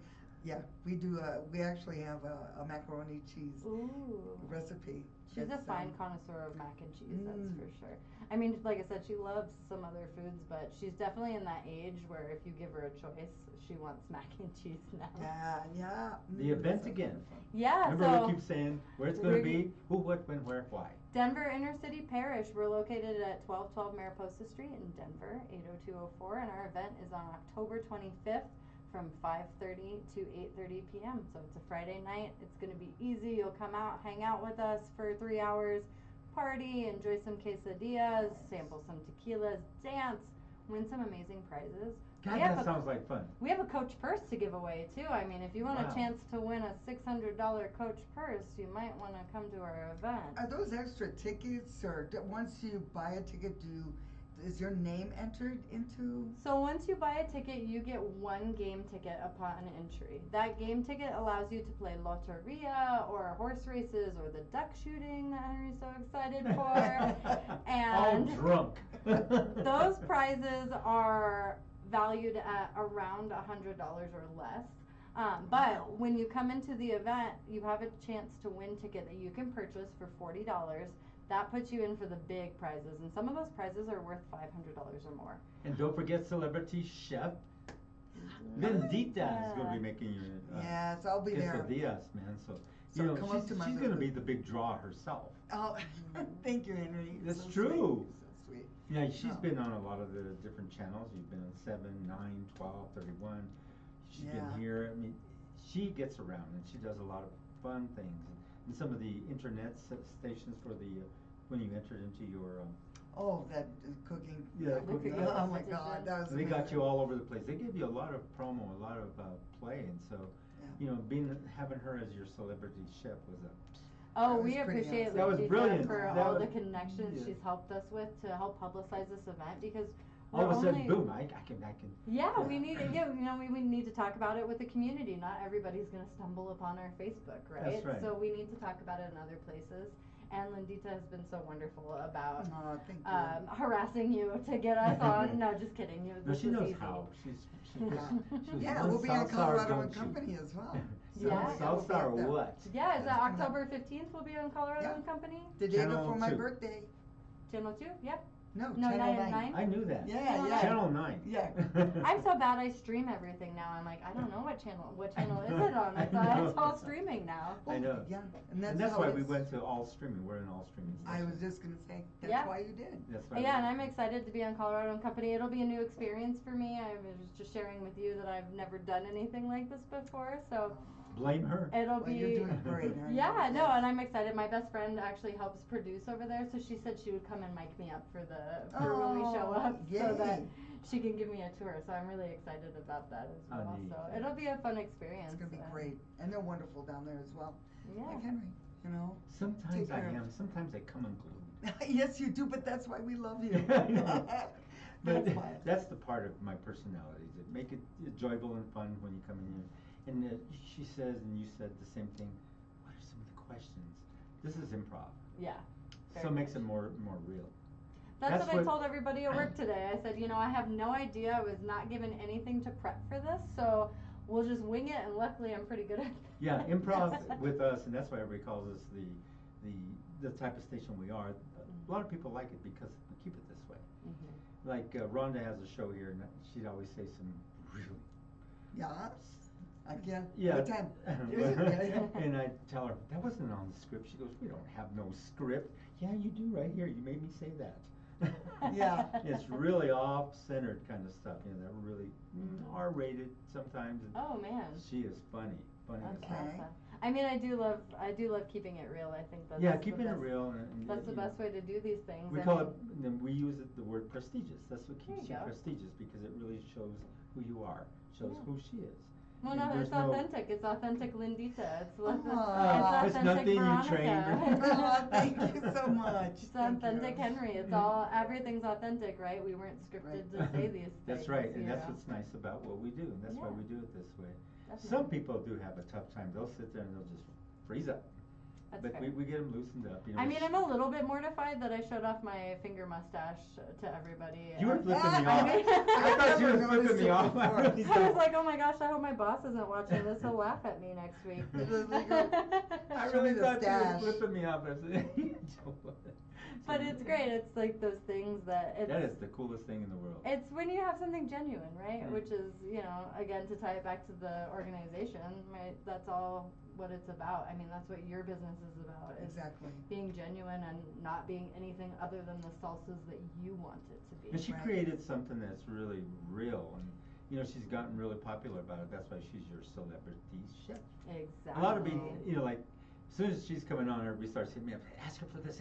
Yeah, we do. We actually have a macaroni cheese Ooh. recipe. She's a That's, fine connoisseur of mac and cheese, that's Mm. for sure. I mean, like I said, she loves some other foods, but she's definitely in that age where if you give her a choice, she wants mac and cheese now. Yeah. The event again. Yeah, Remember so we keep saying where it's going to be, who, what, when, where, why. Denver Inner City Parish. We're located at 1212 Mariposa Street in Denver, 80204, and our event is on October 25th from 5:30 to 8:30 p.m. So it's a Friday night. It's going to be easy. You'll come out, hang out with us for 3 hours, party, enjoy some quesadillas, sample some tequilas, dance, win some amazing prizes. God, We have that a- sounds like fun. We have a coach purse to give away too. I mean, if you want Wow. a chance to win a $600 coach purse, you might want to come to our event. Are those extra tickets, or once you buy a ticket, is your name entered into? So once you buy a ticket, you get one game ticket upon entry. That game ticket allows you to play Loteria or horse races or the duck shooting that Henry's so excited for. And all drunk. those prizes are valued at around $100 or less. But when you come into the event, you have a chance to win ticket that you can purchase for $40. That puts you in for the big prizes, and some of those prizes are worth $500 or more. And don't forget celebrity chef Lindita is going to be making you Yes, I'll be there. quesadillas, man. So So you know come up to my she's going to booth. be the big draw herself. Oh, thank you, Henry. That's So true. Sweet. So sweet. Yeah, she's Oh. been on a lot of the different channels. You've been on 7, 9, 12, 31. She's Yeah. been here. I mean, she gets around and she does a lot of fun things. And some of the internet stations for the when you entered into your Oh, that cooking. Yeah, cooking Oh my competition. God, that was they got amazing. you all over the place. They give you a lot of promo, a lot of play, and so Yeah. you know, having her as your celebrity chef was a Oh, That we was pretty appreciate awesome. That was Leticia brilliant. for That all was- the connections yeah. she's helped us with to help publicize this event because all we're of a sudden, only, boom! I can. Yeah, Yeah. we need we need to talk about it with the community. Not everybody's going to stumble upon our Facebook, right? That's right. So we need to talk about it in other places. And Lindita has been so wonderful about Oh, thank you. harassing you to get us on. No, just kidding. No, This she is knows easy. how. She's Yeah, one we'll be on South Sour, Colorado don't and she? Company as well. Yeah. South we'll be Sour up there. what? Yeah, is that That's coming up. October 15th? We'll be on Colorado Yeah. and Company. The day Channel before my 2. birthday. Channel 2? Yep. No, No, Channel 9. I knew that. Yeah, yeah. Channel 9. Yeah. I'm so bad I stream everything now. I'm like, I don't know what channel is it on? I thought it's all streaming now. I know. Yeah, And that's how why it we is. went to all streaming. We're in all streaming. I was stations. just gonna say, that's Yeah. why you did. That's why. Yeah, and I'm excited to be on Colorado and Company. It'll be a new experience for me. I was just sharing with you that I've never done anything like this before, so Blame her. it'll Well, you're be. doing great, Henry. Yeah, no, and I'm excited. My best friend actually helps produce over there, so she said she would come and mic me up for the for when we show Oh, up, so that yay. she can give me a tour. So I'm really excited about that as Oh, well. neat. So it'll be a fun experience. It's gonna be great, and they're wonderful down there as well. Yeah. Like Henry, you know. Sometimes Take I care of- am. Sometimes I come unglued. Yes, you do, but that's why we love you. I know. But That's why. that's the part of my personality, to make it enjoyable and fun when you come in here. And she says, and you said the same thing, what are some of the questions? This is improv. Yeah. So very it makes much. it more real. That's what I told everybody at work today. I said, I have no idea. I was not given anything to prep for this, so we'll just wing it. And luckily, I'm pretty good at it. Yeah, improv with us, and that's why everybody calls us the type of station we are. A lot of people like it because we keep it this way. Mm-hmm. Like Rhonda has a show here, and she'd always say some really. Yeah. I can't. Yeah. What time? Is it? And I tell her, that wasn't on the script. She goes, we don't have no script. Yeah, you do right here. You made me say that. Yeah. It's really off-centered kind of stuff, that really R-rated sometimes. And Oh man. she is funny. Funny That's as Okay. heck. awesome. I mean, I do love keeping it real. I think that's Yeah, the keeping it best- real. And, That's the best way to do these things. We I call mean, it, and then we use it, the word prestigious. That's what There keeps you you go. prestigious, because it really shows who you are, shows Yeah. who she is. Well, And no, there's it's authentic. It's authentic Lindita. It's Aw. it's It's authentic nothing you Veronica. trained her. Oh, thank you so much. It's Thank authentic you. Henry. It's all everything's authentic, right? We weren't scripted Right. to say these things. That's right, and you that's know? what's nice about what we do, and that's why Yeah. we do it this way. Definitely. Some people do have a tough time. They'll sit there and they'll just freeze up. That's But fair. we get them loosened up. I mean, I'm a little bit mortified that I showed off my finger mustache to everybody. You were flipping me I off. mean- I thought you I've were never flipping noticed me it off. before. really I was don't. like, oh my gosh, I hope my boss isn't watching this. He'll laugh at me next week. I Show me really the thought you stash. were flipping me off. I said, But it's great. It's like those things that it's. That is the coolest thing in the world. It's when you have something genuine, right? Mm. Which is, again, to tie it back to the organization, right? That's all what it's about. I mean, that's what your business is about. Is Exactly. being genuine and not being anything other than the salsas that you want it to be. And she Right. created something that's really real, and she's gotten really popular about it. That's why she's your celebrity chef. Exactly. A lot of people, like, as soon as she's coming on, everybody starts hitting me up. Ask her for this.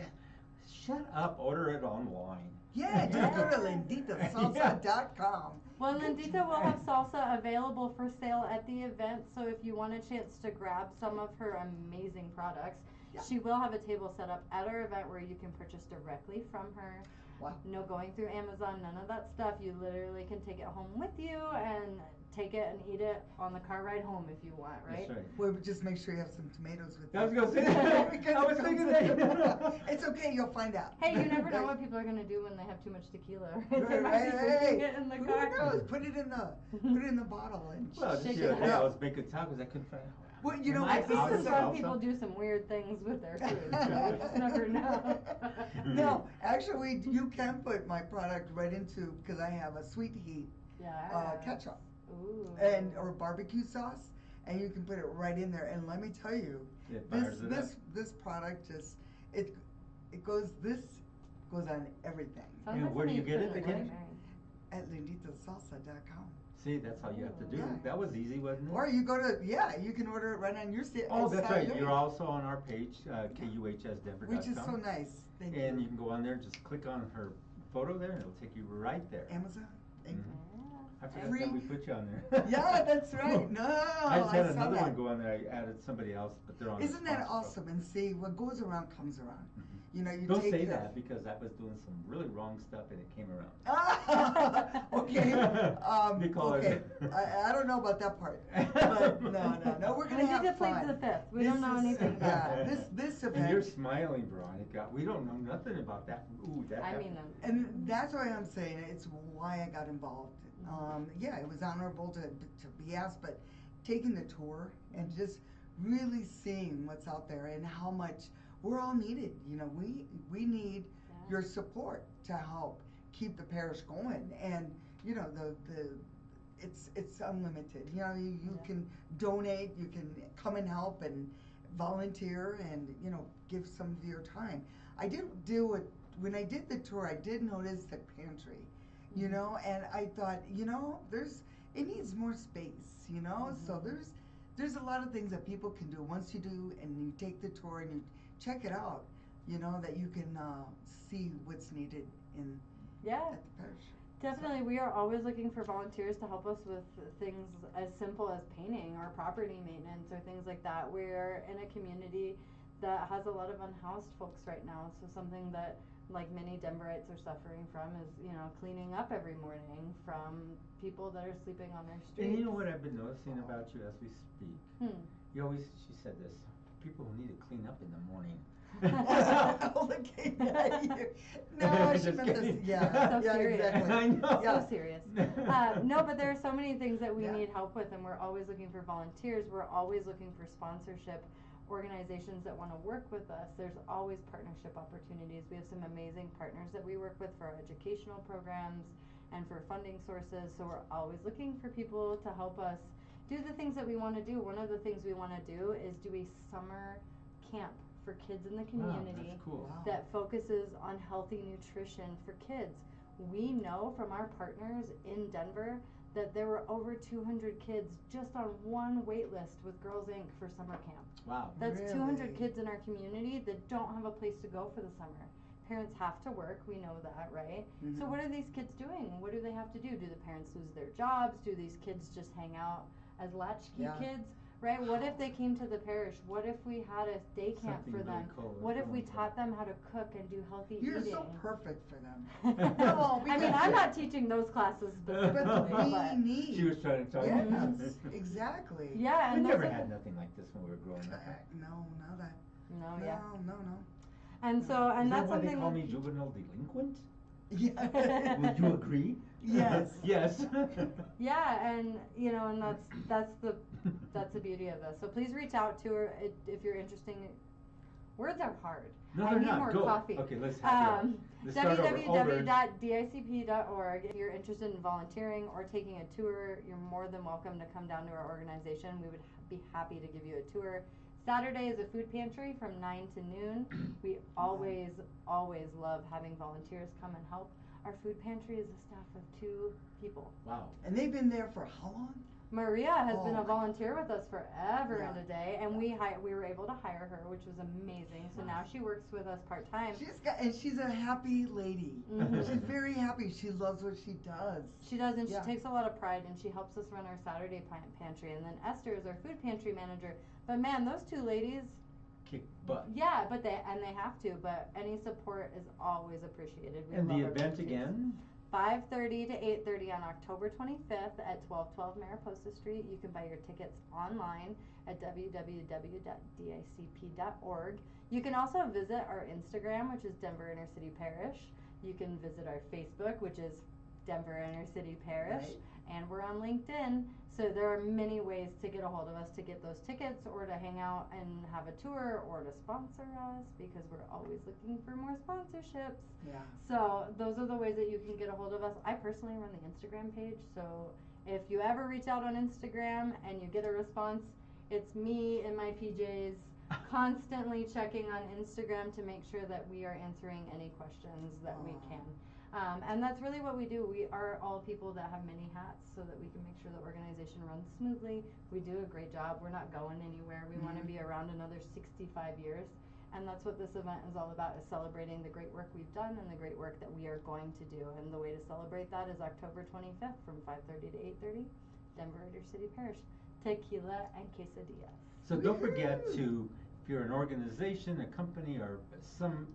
Shut up. Order it online. Yeah, just go to linditasalsa.com. Well, Lindita will have salsa available for sale at the event, so if you want a chance to grab some of her amazing products, Yeah. she will have a table set up at our event where you can purchase directly from her. Wow. No going through Amazon, none of that stuff. You literally can take it home with you and take it and eat it on the car ride home if you want, right? That's right. Well, just make sure you have some tomatoes with you. I was gonna say that. Because I was it thinking comes that. with- It's okay, you'll find out. Hey, you never know what people are gonna do when they have too much tequila. Right? They Right, might be right, drinking hey, it in the who car. knows? Put it in the bottle and Well, just Shake the it other day I up. was making tacos. I couldn't find out. Well, you know, Am I I I've think seen out some of this drunk salsa? people do some weird things with their food, so you just never know. No, actually, you can put my product right into, because I have a sweet heat Yeah. ketchup Ooh. or barbecue sauce, and you can put it right in there. And let me tell you, It this fires it this up. this product just it goes on everything Sounds And like where do something you get it put in a again? Bloody Mary. at linditasalsa.com. See, that's how you have to do Yeah. it. That was easy, wasn't it? Or you go to you can order it right on your site. Oh, that's right. You're also on our page, KUHSdenver.com. which is so nice. Thank And you. you can go on there, just click on her photo there, and it'll take you right there. Amazon. Thank Mhm. Yeah. I forgot Free- that we put you on there. Yeah, that's right. No, I just had saw another that. one go on there. I added somebody else, but they're on. Isn't that response awesome? And see, what goes around comes around. Mhm. You know, you Don't take say the- that, because I was doing some really wrong stuff and it came around. Okay. They call it- Okay. I don't know about that part. But no. We're gonna have Lindita fun. pleads the fifth. We This don't know is- anything about Yeah, it. this And you're event, smiling, Veronica. We don't know nothing about that. Ooh, that I happened. mean, and that's why I'm saying it's why I got involved. Yeah, it was honorable to be asked, but taking the tour and just really seeing what's out there and how much we're all needed. You know, we need Yeah. your support to help keep the parish going. And you know, it's unlimited. You know, you Yeah. can donate, you can come and help and volunteer, and give some of your time. I did do it when I did the tour. I did notice the pantry, and I thought, it needs more space, so there's a lot of things that people can do once you do and you take the tour and you check it out, that you can see what's needed Yeah. at the parish. Definitely, we are always looking for volunteers to help us with things as simple as painting or property maintenance or things like that. We're in a community that has a lot of unhoused folks right now, so something that like many Denverites are suffering from is, cleaning up every morning from people that are sleeping on their streets. And you know what I've been noticing about you as we speak? She said this, people who need to clean up in the morning. Okay, no, she Just meant this, kidding. yeah, So yeah, serious. exactly. I know. Yeah. So serious. No, but there are so many things that we Yeah. need help with, and we're always looking for volunteers. We're always looking for sponsorship organizations that want to work with us. There's always partnership opportunities. We have some amazing partners that we work with for our educational programs and for funding sources, so we're always looking for people to help us do the things that we want to do. One of the things we want to do is do a summer camp for kids in the community. Wow, that's cool. Wow. That focuses on healthy nutrition for kids. We know from our partners in Denver that there were over 200 kids just on one wait list with Girls Inc. for summer camp. Wow. That's Really? 200 kids in our community that don't have a place to go for the summer. Parents have to work, we know that, right? So Mhm. what are these kids doing? What do they have to do? Do the parents lose their jobs? Do these kids just hang out as latchkey Yeah. kids? Right? What if they came to the parish? What if we had a day camp Something for really them? cool What if we going taught them how to cook and do healthy You're eating? so perfect for them. No, I mean, because- I'm not teaching those classes specifically, But we but need. She was trying to tell Yes, you. exactly. yeah, We and never those are had the- nothing like this when we were growing up. No, not that. No, No, yeah. no. And so, and Is that that's why something they call that- me juvenile delinquent? Yeah. Would you agree? Yes. Yes. Yeah, and and that's the beauty of this. So please reach out to her if you're interested. Words are hard. No, I they're need not. more Go. coffee. Okay, let's have you. Let's start over. www.dicp.org. If you're interested in volunteering or taking a tour, you're more than welcome to come down to our organization. We would be happy to give you a tour. Saturday is a food pantry from 9 to noon. We always love having volunteers come and help. Our food pantry is a staff of 2 people. Wow. And they've been there for how long? Maria has been Oh a my volunteer with us forever Yeah. and a day, and we were able to hire her, which was amazing. So now she works with us part time. She's a happy lady. Mhm. She's very happy. She loves what she does. She does, and Yeah. she takes a lot of pride, and she helps us run our Saturday pantry. And then Esther is our food pantry manager. But man, those 2 ladies, Kick butt. yeah, but they have to. But any support is always appreciated. We And love the our event volunteers. again? 5:30 to 8:30 on October 25th at 1212 Mariposa Street. You can buy your tickets online at www.dicp.org. You can also visit our Instagram, which is Denver Inner City Parish. You can visit our Facebook, which is Denver Inner City Parish. Right. And we're on LinkedIn. So there are many ways to get a hold of us to get those tickets or to hang out and have a tour or to sponsor us, because we're always looking for more sponsorships. Yeah. So those are the ways that you can get a hold of us. I personally run the Instagram page, so if you ever reach out on Instagram and you get a response, it's me in my PJs constantly checking on Instagram to make sure that we are answering any questions that we Aw. can. And that's really what we do. We are all people that have many hats so that we can make sure the organization runs smoothly. We do a great job. We're not going anywhere. We want to Mhm. be around another 65 years. And that's what this event is all about, is celebrating the great work we've done and the great work that we are going to do. And the way to celebrate that is October 25th from 5:30 to 8:30, Denver Inner City Parish. Tequila and quesadillas. So don't forget to, if you're an organization, a company, or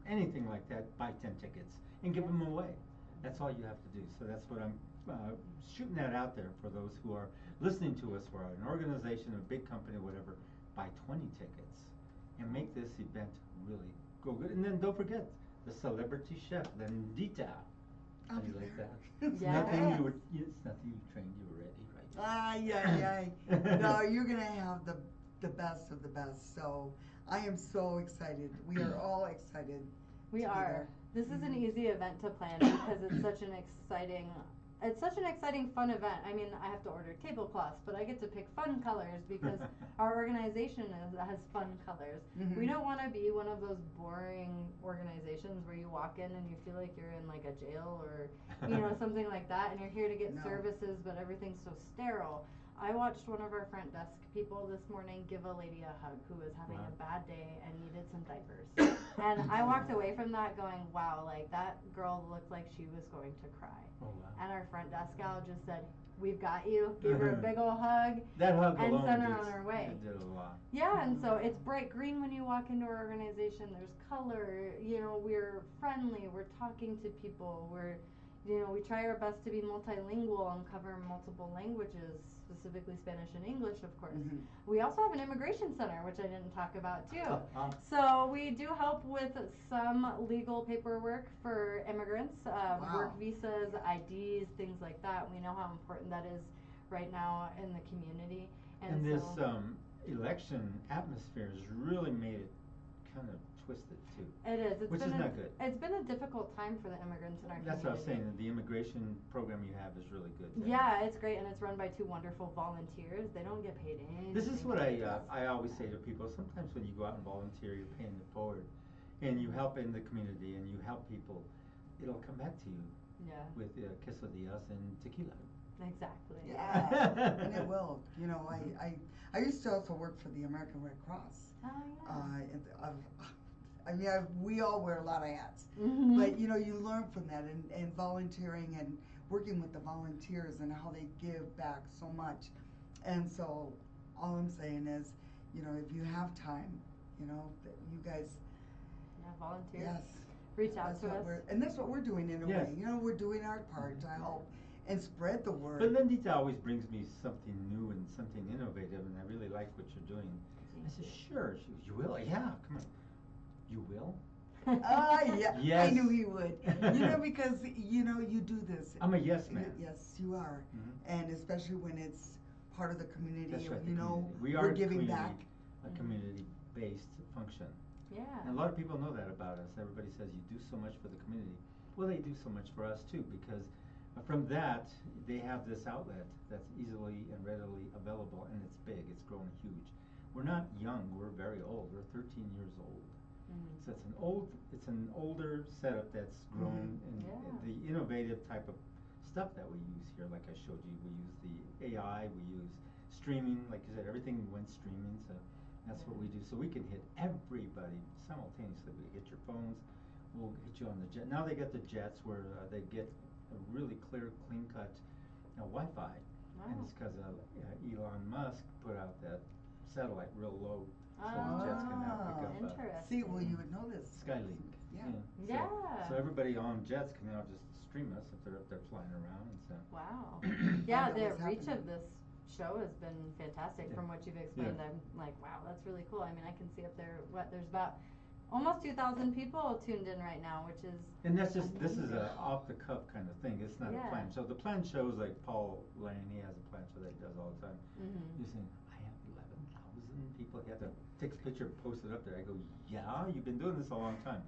anything like that, buy 10 tickets and give them away. That's all you have to do. So that's what I'm shooting that out there for those who are listening to us, for an organization, a big company, whatever. Buy 20 tickets and make this event really go good. And then don't forget the celebrity chef, Lendita. How I'll do you be like there. that? Yes. It's nothing you trained you already, right? Ay. No, you're gonna have the best of the best. So I am so excited. We are all excited. We to be are. there. This is an Mhm. easy event to plan because it's such an exciting, fun event. I mean, I have to order tablecloths, but I get to pick fun colors because our organization has fun colors. Mhm. We don't want to be one of those boring organizations where you walk in and you feel like you're in like a jail or something like that, and you're here to get No. services, but everything's so sterile. I watched one of our front desk people this morning give a lady a hug who was having Wow. a bad day and needed some diapers. And I walked away from that going, wow, like that girl looked like she was going to cry. Oh, wow. And our front desk gal just said, we've got you, gave her a big old hug, That hug and alone sent her on her way. it did a lot. Yeah, and so it's bright green when you walk into our organization. There's color, you know, we're friendly, we're talking to people, we try our best to be multilingual and cover multiple languages, specifically Spanish and English, of course. Mhm. We also have an immigration center, which I didn't talk about too. So we do help with some legal paperwork for immigrants, work Wow. visas, IDs, things like that. We know how important that is right now in the community. And this so election atmosphere has really made it kind of twisted too. it is. Which is not good. It's been a difficult time for the immigrants in our community. That's what I was saying, the immigration program you have is really good. Yeah, it's great, and it's run by 2 wonderful volunteers. They don't get paid anything. This is what for this. I always say to people. Sometimes when you go out and volunteer, you're paying it forward, and you help in the community, and you help people, it'll come back to you Yeah, with quesadillas and tequila. exactly. Yeah, and it will. You know, I used to also work for the American Red Cross. Oh, yeah. We all wear a lot of hats, Mhm. but you know, you learn from that and volunteering and working with the volunteers and how they give back so much. And so, all I'm saying is, you know, if you have time, you know, that you guys, Yeah, volunteers. yes, Reach out that's to what us. and that's what we're doing in a Yes. way. You know, we're doing our part to help and spread the word. But Lindita always brings me something new and something innovative, and I really like what you're doing. I said, sure. She goes, you will? Yeah, come on. You will? Yeah, Yes. I knew he would. You know, because you know you do this. I'm a yes man. Yes, you are, Mhm. and especially when it's part of the community. That's right, You the know, community. We we're are a giving community, back. a community-based function. Yeah. And a lot of people know that about us. Everybody says you do so much for the community. Well, they do so much for us too, because from that they have this outlet that's easily and readily available, and it's big. It's grown huge. We're not young. We're very old. We're 13 years old. Mhm. So it's an older setup that's grown in Yeah. the innovative type of stuff that we use here. Like I showed you, we use the AI, we use streaming, like you said, everything went streaming, so that's what we do. So we can hit everybody simultaneously. We hit your phones, we'll hit you on the jet. Now they got the jets where they get a really clear, clean cut Wi-Fi. And Wow. it's because Elon Musk put out that satellite real low, so the jets can now pick up Interesting. See, well, you would know this. Skylink. Yeah. So- Yeah. So everybody on jets can now just stream us if they're up there flying around, and so. Wow. Find Yeah, out the what's reach happening. of this show has been fantastic. Yeah. From what you've explained, Yeah. I'm like, wow, that's really cool. I mean, I can see up there there's about almost 2,000 people tuned in right now, which is And that's just, this is amazing. a off the cuff kind of thing, it's not a Yeah. plan show. The plan shows like Paul Lane, he has a plan show that he does all the time. Mhm. He's saying, I have 11,000 people, he had to take a picture, post it up there. I go, yeah, you've been doing this a long time.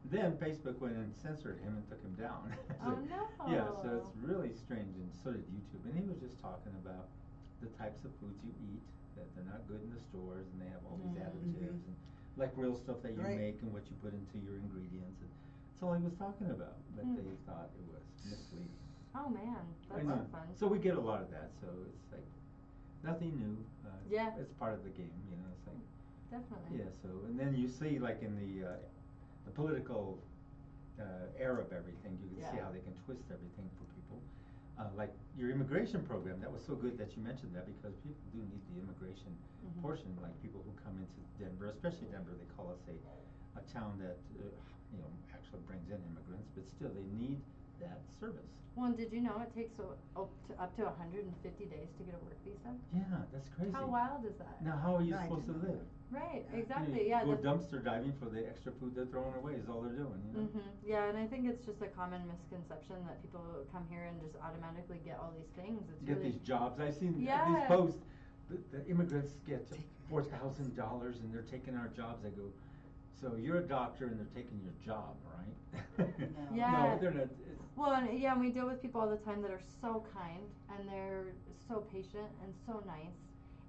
Then Facebook went and censored him and took him down. Oh, no. Yeah, so it's really strange, and so did YouTube. And he was just talking about the types of foods you eat, that they're not good in the stores, and they have all these Mhm. additives, and like real stuff that you Right. make and what you put into your ingredients. And that's all he was talking about, but Hmm. they thought it was misleading. Oh man, I that's know. so fun. So we get a lot of that, so it's like nothing new. Yeah. It's part of the game, you know, it's like. Definitely. Yeah, so, and then you see like in the political era of everything, you can see Yeah. how they can twist everything for people. Like your immigration program, that was so good that you mentioned that, because people do need the immigration Mhm. portion, like people who come into Denver, especially Denver, they call us a town that, actually brings in immigrants, but still, they need that service. Well, and did you know it takes up to 150 days to get a work visa? Yeah, that's crazy. How wild is that? Now, how are you No, I supposed to didn't know live? Right, Yeah. exactly. You Yeah. go the- dumpster diving for the extra food they're throwing away is all they're doing, you know? Yeah, and I think it's just a common misconception that people come here and just automatically get all these things. It's Get really these jobs. I've seen Yeah. these posts. The immigrants get Taking $4,000 and they're taking our jobs. I go, so you're a doctor and they're taking your job, right? No. Yeah. No, they're not. well, and yeah, and we deal with people all the time that are so kind and they're so patient and so nice,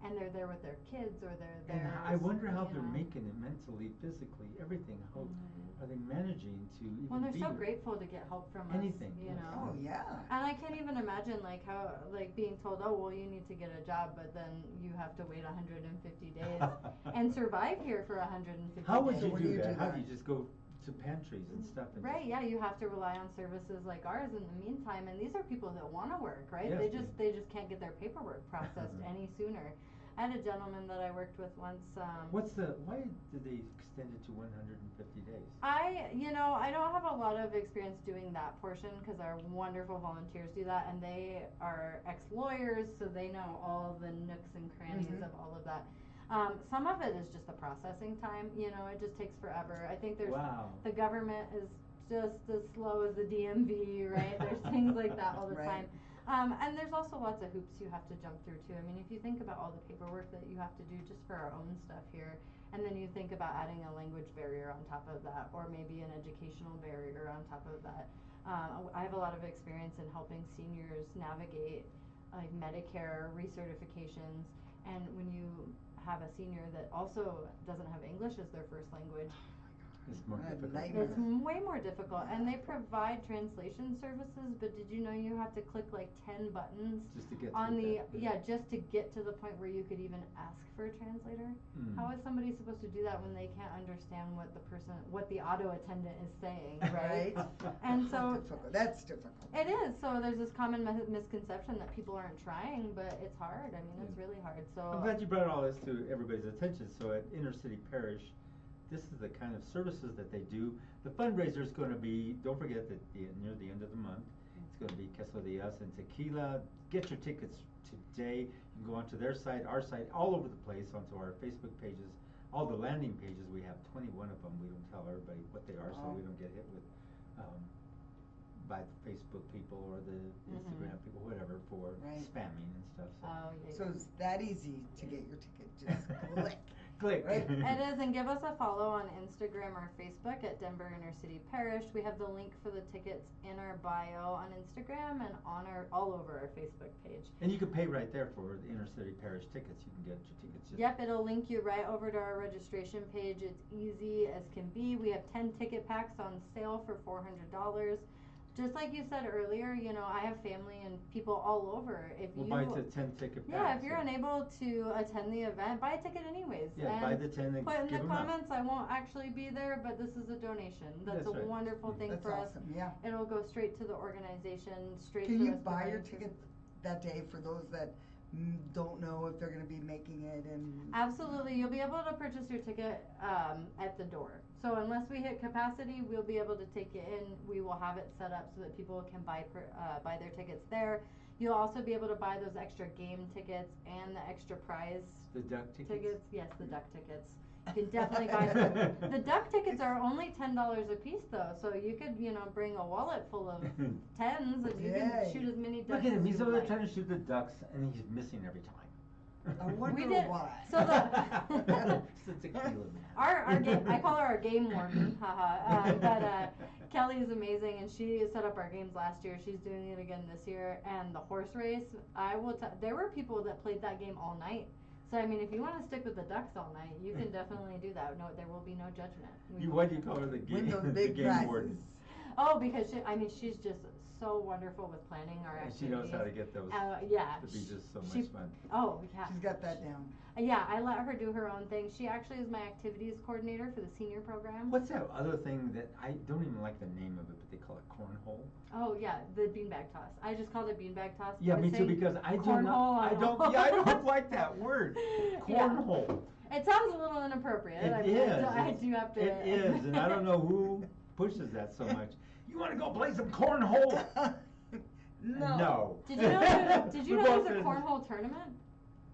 and they're there with their kids, or they're And there. I wonder how you they're know. making it mentally, physically, everything. How Mhm. are they managing to even Well, they're be so with grateful to get help from anything? us, you Yes. know. Oh, yeah. And I can't even imagine like how like being told, oh well, you need to get a job, but then you have to wait 150 days and survive here for 150 How would days. So you when do you that? do How that- do you just go to pantries and stuff? And Right, just, yeah, you have to rely on services like ours in the meantime, and these are people that want to work, right? Yes, They just can't get their paperwork processed any sooner. I had a gentleman that I worked with once. Why did they extend it to 150 days? I don't have a lot of experience doing that portion because our wonderful volunteers do that, and they are ex-lawyers, so they know all the nooks and crannies Mhm. of all of that. Some of it is just the processing time, it just takes forever. I think Wow. the government is just as slow as the DMV, right? There's things like that all the Right. time. And there's also lots of hoops you have to jump through too. I mean, if you think about all the paperwork that you have to do just for our own stuff here, and then you think about adding a language barrier on top of that, or maybe an educational barrier on top of that. I have a lot of experience in helping seniors navigate like Medicare recertifications, and when you have a senior that also doesn't have English as their first language, It's more What a difficult. nightmare. it's way more difficult. And they provide translation services, but did you know you have to click like 10 buttons Just to get on through the that. just to get to the point where you could even ask for a translator? Mm. How is somebody supposed to do that when they can't understand what the auto attendant is saying, right? Right. And so That's difficult. it is. So there's this common misconception that people aren't trying, but it's hard. I mean, it's really hard. So I'm glad you brought all this to everybody's attention. So at Inner City Parish, this is the kind of services that they do. The fundraiser is going to be, don't forget that near the end of the month, it's going to be Quesadillas and Tequila. Get your tickets today. You can go onto their site, our site, all over the place, onto our Facebook pages, all the landing pages. We have 21 of them. We don't tell everybody what they are, so we don't get hit with by the Facebook people or the Instagram people, whatever, for Right. spamming and stuff. oh, yeah. So it's that easy to get your ticket. Just click. Click. Right. It is, and give us a follow on Instagram or Facebook at Denver Inner City Parish. We have the link for the tickets in our bio on Instagram and on all over our Facebook page. And you can pay right there for the Inner City Parish tickets. You can get your tickets. Just Yep, it'll link you right over to our registration page. It's easy as can be. We have 10 ticket packs on sale for $400. Just like you said earlier, I have family and people all over. If We'll you buy the 10 ticket packs. Yeah, if you're unable to attend the event, buy a ticket anyways. Yeah, and buy the 10 and put in give the 'em out. comments, I won't actually be there, but this is a donation. That's That's a right. wonderful thing That's for us. awesome. Yeah. It'll go straight to the organization, straight Can to you us buy your providing ticket services. that day for those that don't know if they're going to be making it? And Absolutely, you'll be able to purchase your ticket at the door. So unless we hit capacity, we'll be able to take it in. We will have it set up so that people can buy their tickets there. You'll also be able to buy those extra game tickets and the extra prize The duck tickets? Yes, the duck tickets. You can definitely buy some. The duck tickets are only $10 a piece though, so you could, bring a wallet full of tens and you can Yay. shoot as many ducks Look at him. as He's you over there like. trying to shoot the ducks, and he's missing every time. I wonder We did- why. so the- It's a tequila man. Our game, I call her our game warden, haha. But Kelly is amazing, and she set up our games last year. She's doing it again this year. And the horse race, there were people that played that game all night. So I mean, if you want to stick with the ducks all night, you can definitely do that. No, there will be no judgment. Why do you call her the game, Win those the big game prizes. warden? Oh, because she's just so wonderful with planning our And activities. she knows how to get those Yeah. to be just so she- much fun. Oh, yeah. She's got that down. Yeah, I let her do her own thing. She actually is my activities coordinator for the senior program. What's that other thing that I don't even like the name of it, but they call it cornhole? Oh yeah, the beanbag toss. I just called it beanbag toss. Yeah, but me too, saying because I do cornhole, not, I don't like that word. Yeah. Cornhole. It sounds a little inappropriate. It I mean, is. I do have to. It is, and I don't know who pushes that so much. You want to go play some cornhole? No. No. Did you know? Did you We know both there's a said- cornhole tournament?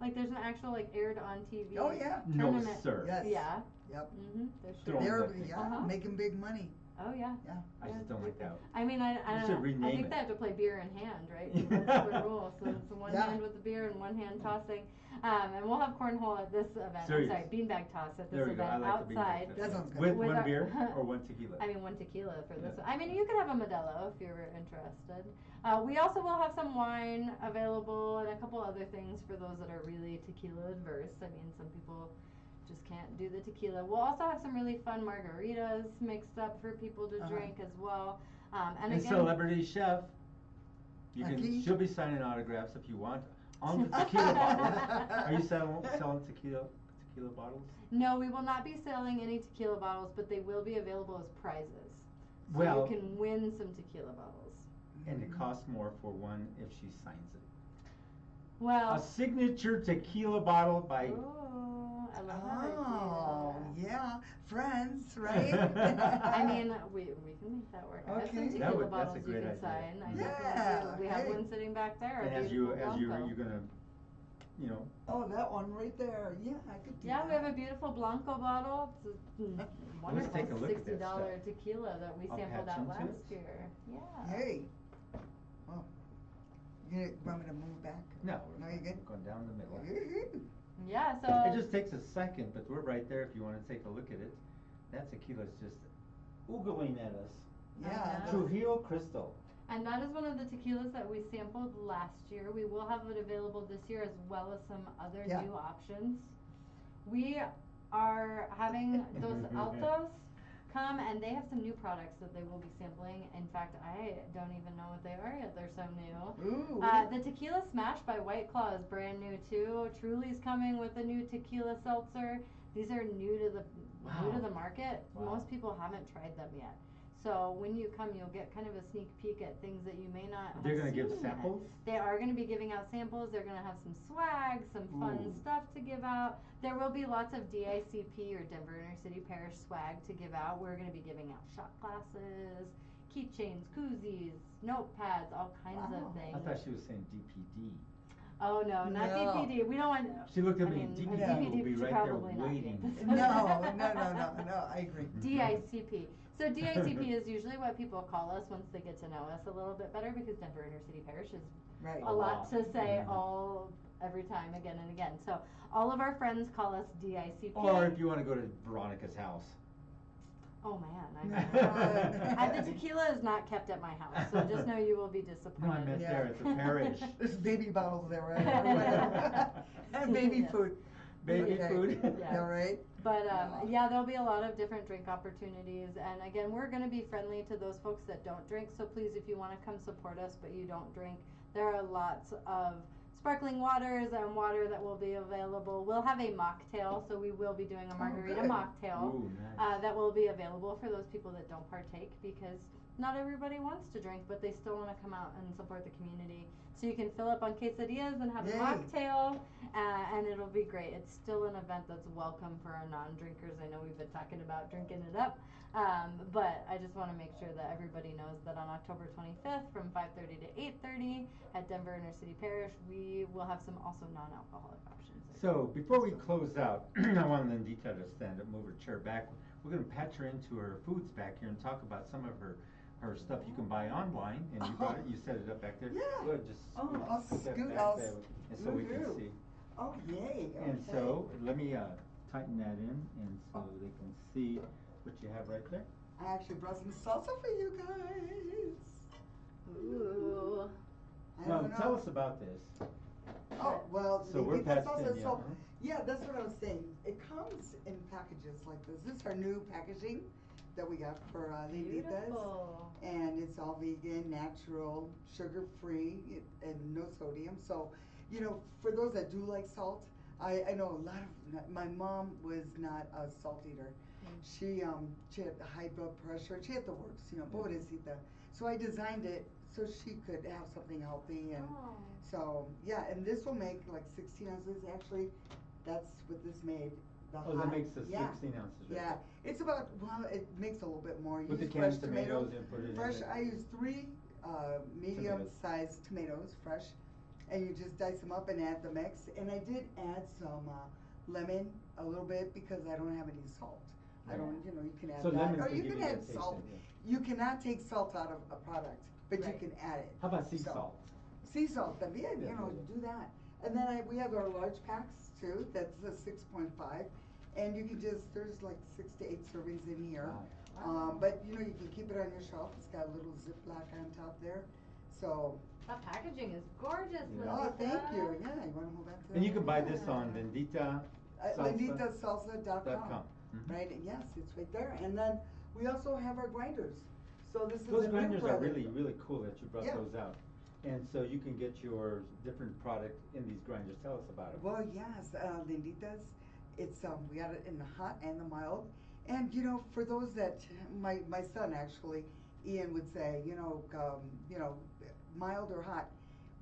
Like there's an actual aired on TV. Oh, yeah. No, Tournament. sir. Yes. Yeah. Yep. Mhm. There Throwing sure. They're that thing. yeah, Uh-huh. making big money. Oh, yeah. Yeah. I just don't like that. I mean, You should I rename think it. they have to play beer in hand, right? That's the rule. So it's one Yeah. hand with the beer and one hand tossing. And we'll have cornhole at this event. Serious? I'm sorry, beanbag toss at this There we go, I event like the beanbag outside. toss. That sounds good. With With one our- beer or one tequila? I mean, one tequila for this Yeah. one. I mean, you could have a Modelo if you're interested. We also will have some wine available and a couple other things for those that are really tequila adverse. I mean, some people just can't do the tequila. We'll also have some really fun margaritas mixed up for people to drink as well. And again, Celebrity chef, Lucky. she'll be signing autographs if you want on the tequila bottles. Are you selling tequila bottles? no, we will not be selling any tequila bottles, but they will be available as prizes. So Well- you can win some tequila bottles. And it costs more for one if she signs it. Well, A signature tequila bottle by. oh, I love Oh, that idea. yeah, friends, right? I mean, we can make that work. I have Okay. some That tequila would- that's a bottles you great can idea. sign. I Yeah, definitely do. We have hey. one sitting back there. And a as you're beautiful Blanco. gonna, you know, Oh, that one right there. Yeah, I could do Yeah, that. we have a beautiful Blanco bottle. It's a wonderful take a look at that $60 stuff. tequila that we I'll sampled patch out into last it. year. Yeah. Hey. Oh. You want me to move back? no, No, we're you good? going down the middle. Woo-hoo. Yeah, so It just takes a second, but we're right there if you wanna take a look at it. That tequila's just oogling at us. Yeah. Uh-huh. Trujillo Crystal. and that is one of the tequilas that we sampled last year. We will have it available this year as well as some other Yeah. new options. We are having Dos Altos come and they have some new products that they will be sampling. In fact, I don't even know what they are yet. They're so new. Ooh. The Tequila Smash by White Claw is brand new too. Truly's coming with a new tequila seltzer. These are new to Wow. the market. Wow. Most people haven't tried them yet. So when you come, you'll get kind of a sneak peek at things that you may not have They're gonna give seen yet. samples? They are going to be giving out samples. They're going to have some swag, some fun Ooh. stuff to give out. There will be lots of DICP or Denver Inner City Parish swag to give out. We're going to be giving out shot glasses, keychains, koozies, notepads, all kinds Wow. of things. I thought she was saying DPD. Oh no, not No. DPD. We don't want. She looked at I me, mean, DPD Yeah. will be should right there probably not be waiting. at this No, no, I agree. DICP. So DICP is usually what people call us once they get to know us a little bit better because Denver Inner City Parish is Right. a lot to say Mhm. every time again and again. So all of our friends call us DICP. Or if you wanna go to Veronica's house. Oh man, the The tequila is not kept at my house, so just know you will be disappointed. No, I meant Yeah. there at the parish. There's baby bottles there, right? Or whatever. And baby Yes. food. Baby Okay. food. Yeah. All right. But yeah, there'll be a lot of different drink opportunities, and again, we're going to be friendly to those folks that don't drink. So please, if you want to come support us, but you don't drink, there are lots of sparkling waters and water that will be available. We'll have a mocktail, so we will be doing a margarita good. mocktail Ooh, nice. that will be available for those people that don't partake because not everybody wants to drink, but they still want to come out and support the community. So you can fill up on quesadillas and have Yay. a mocktail, and it'll be great. It's still an event that's welcome for our non-drinkers. I know we've been talking about drinking it up, but I just want to make sure that everybody knows that on October 25th from 5:30 to 8:30 at Denver Inner City Parish, we will have some also non-alcoholic options. So, before we close out, I want Lindita to stand up, move her chair back. We're gonna patch her into her foods back here and talk about some of her stuff you can buy online, and you brought it, you set it up back there. Yeah. Go ahead, just Oh, I'll put that scoot, back I'll there, and so we can woohoo. see. Oh, yay. And Okay. so, let me, tighten that in, and so they can see what you have right there. I actually brought some salsa for you guys. Ooh. I Now, don't tell know. us about this. Oh, well, So we're Lindita patched salsa, in, so, yeah. yeah, that's what I was saying. It comes in packages like this. This is our new packaging that we got for Lindita's. Beautiful. And it's all vegan, natural, sugar-free, and no sodium. So, you know, for those that do like salt, I know a lot of, my mom was not a salt eater. She had high blood pressure, she had the works, you know, pobrecita. So I designed it so she could have something healthy, and Oh. so, yeah, and this will make like 16 ounces, actually, that's what this made. The Oh, that hot- makes the yeah. 16 ounces, right? Yeah, it's about, well, it makes a little bit more. With the Use canned fresh tomatoes and put it in Fresh, there. I use 3 medium-sized tomatoes, fresh, and you just dice them up and add the mix. And I did add some lemon, a little bit, because I don't have any salt. I don't, you know, you can add So that, lemons or can you give can you that add taste salt. in it. You cannot take salt out of a product, but you Right. can add it. How about sea So, salt? Sea salt, también, Yeah, you know, yeah. do that. And then we have our large packs too, that's a 6.5. And you can just, there's like 6 to 8 servings in here. Wow. But you know, you can keep it on your shelf, it's got a little Ziploc on top there, so. That packaging is gorgeous, Yeah. Oh, thank Lolita. you, yeah, you wanna hold that to And you can buy this Yeah. on Lindita LinditaSalsa.com. Mhm. Right, and yes, it's right there, and then we also have our grinders, so this is a Those new grinders are product. really, really cool that you brought Yeah. those out. And so you can get your different product in these grinders. Tell us about it. Well, yes, Lindita's, it's, we got it in the hot and the mild. And, you know, for those that, my son actually, Ian would say, you know, mild or hot.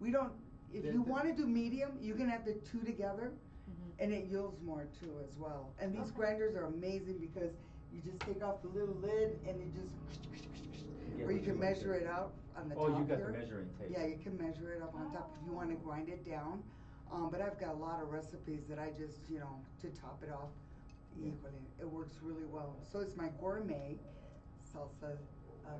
We don't, if you wanna do medium, you can have the two together, Mhm. and it yields more too as well. And these Okay. grinders are amazing because you just take off the little lid and you just, get or what you can want measure to. it out on the top Oh, here. you got the measuring tape. Yeah, you can measure it up on top if you wanna Oh. grind it down. But I've got a lot of recipes that I just, you know, to top it off Yeah. equally. It works really well. So it's my gourmet salsa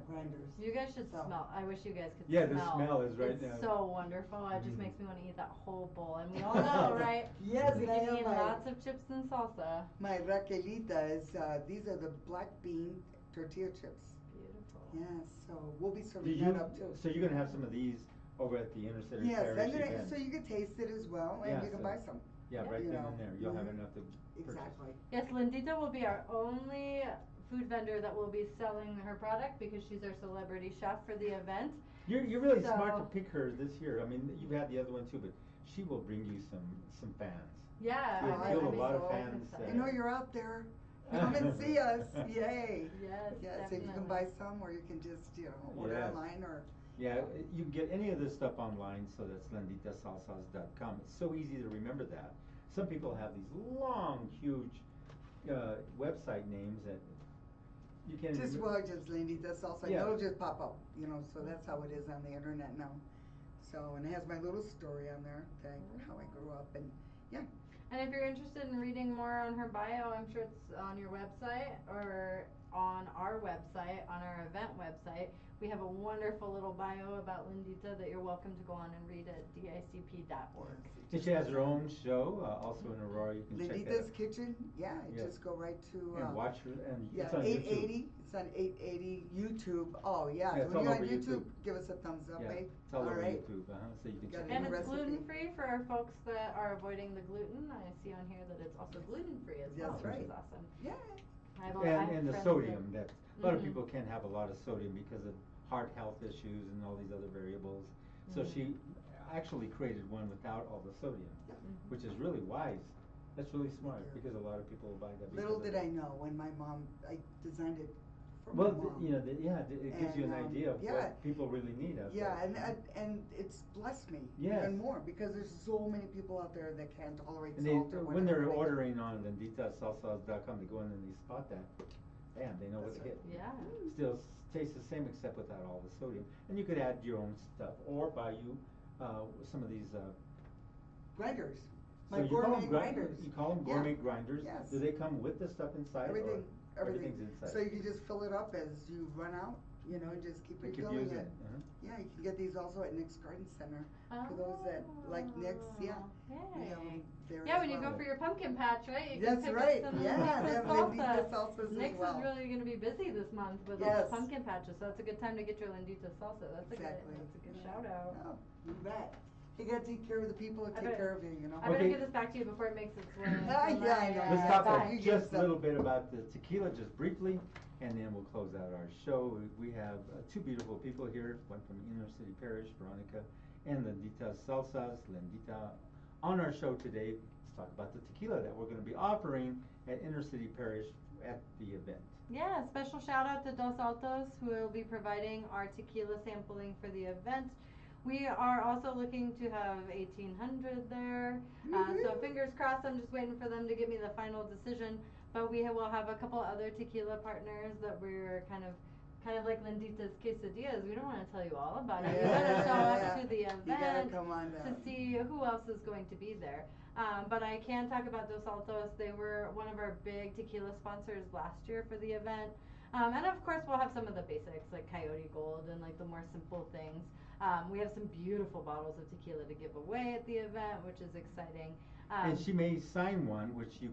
grinders. You guys should So- smell. I wish you guys could Yeah, smell. the smell is right it's now. so wonderful. It just Mm. makes me want to eat that whole bowl. And we all know, right? Yes, We and I can have eat my, lots of chips and salsa. my Raquelita is, these are the black bean tortilla chips. Beautiful. Yes, so we'll be Do serving you, that up too. so you're gonna have some of these over at the Intercity Yes, Parish I'm gonna, event? so you can taste it as well, Yeah, and you can so- buy some. Yeah, Yeah. right You then know, and there. You'll have mhm. enough to purchase. Exactly. Yes, Lindita will be our only food vendor that will be selling her product because she's our celebrity chef for the event. You're really smart to So- pick her this year. I mean, you've had the other one too, but she will bring you some fans. Yeah, You'll I feel a think lot of so. fans. I know you're out there. Come and see us. Yay. Yes, Yeah, so you can definitely. buy some, or you can just, you know, order Yes. online, or. Yeah, you can get any of this stuff online, so that's linditasalsas.com. It's so easy to remember that. Some people have these long, huge website names that you can't Just, even. well, just Lindita Salsa, Yeah. it'll just pop up, you know, so that's how it is on the internet now. So, and it has my little story on there, how I grew up, and, yeah. And if you're interested in reading more on her bio, I'm sure it's on your website or on our website, on our event website. We have a wonderful little bio about Lindita that you're welcome to go on and read at dicp.org. And she has her own show, also in Aurora. You can check that Lindita's out. Kitchen, yeah, you Yes. just go right to, And watch her, and yeah, it's on 880, YouTube. it's on 880 YouTube, oh, yeah, Yeah, so it's when all you're on over YouTube, YouTube. give us a thumbs up, Yeah, eh? it's all over right. YouTube, so you can Got check it. it And out. it's recipe. gluten free for our folks that are avoiding the gluten. I see on here that it's also gluten free as well, That's which right. is awesome. Yeah. I have I have And the friends sodium, that- that, a lot of Mhm. people can't have a lot of sodium because of heart health issues and all these other variables. So Mhm. she actually created one without all the sodium, Mhm. which is really wise. That's really smart, Yeah. because a lot of people buy that. Little because did of I it. know when my mom, I designed it for Well, my mom. you know, it gives you an And, idea of yeah. what people really need out Yeah, there. and it's blessed me Yes. even more, because there's so many people out there that can't tolerate And salt or whatever. when they're they get. ordering on linditasalsas.com, they go in and they spot that, bam, they know what That's to right. get. Yeah. Still tastes the same except without all the sodium. And you could add your own stuff or buy you some of these. Grinders, So my you call gourmet them grinders. You call them Yeah. gourmet grinders. Yes. Do they come with the stuff inside? Or Everything, everything's inside? So you can just fill it up as you run out, you know, and just keep I keep refilling using it. it. Yeah, you can get these also at Nick's Garden Center. For those that like Nick's, yeah. We have Yay. them there Yeah, as when you well. go for your pumpkin patch, right? You That's can pick right, up some yeah, they have Lindita salsa. salsas as Nick's well. is really gonna be busy this month with all Yes. the pumpkin patches, so it's a good time to get your Lindita salsa. That's Exactly. a good Yeah. shout out. Oh, you bet. You gotta take care of the people that I take bet- care of you, you know? I better Okay. give this back to you before it makes its way. Yeah, into I my, know. Let's Yeah, talk bye. You get just a some. little bit about the tequila, just briefly, and then we'll close out our show. We have two beautiful people here, one from Inner City Parish, Veronica, and Lindita Salsas, Lindita, on our show today. Let's talk about the tequila that we're going to be offering at Inner City Parish at the event. Yeah, special shout out to Dos Altos, who will be providing our tequila sampling for the event. We are also looking to have 1800 there. So Woohoo. fingers crossed, I'm just waiting for them to give me the final decision. But we will have a couple other tequila partners that we're kind of kind of like Lindita's quesadillas, we don't want to tell you all about it. Yeah, You gotta show up yeah. to the You gotta event come on to down. see who else is going to be there. But I can talk about Dos Altos. They were one of our big tequila sponsors last year for the event. And of course, we'll have some of the basics like Coyote Gold and like the more simple things. We have some beautiful bottles of tequila to give away at the event, which is exciting. And she may sign one, which you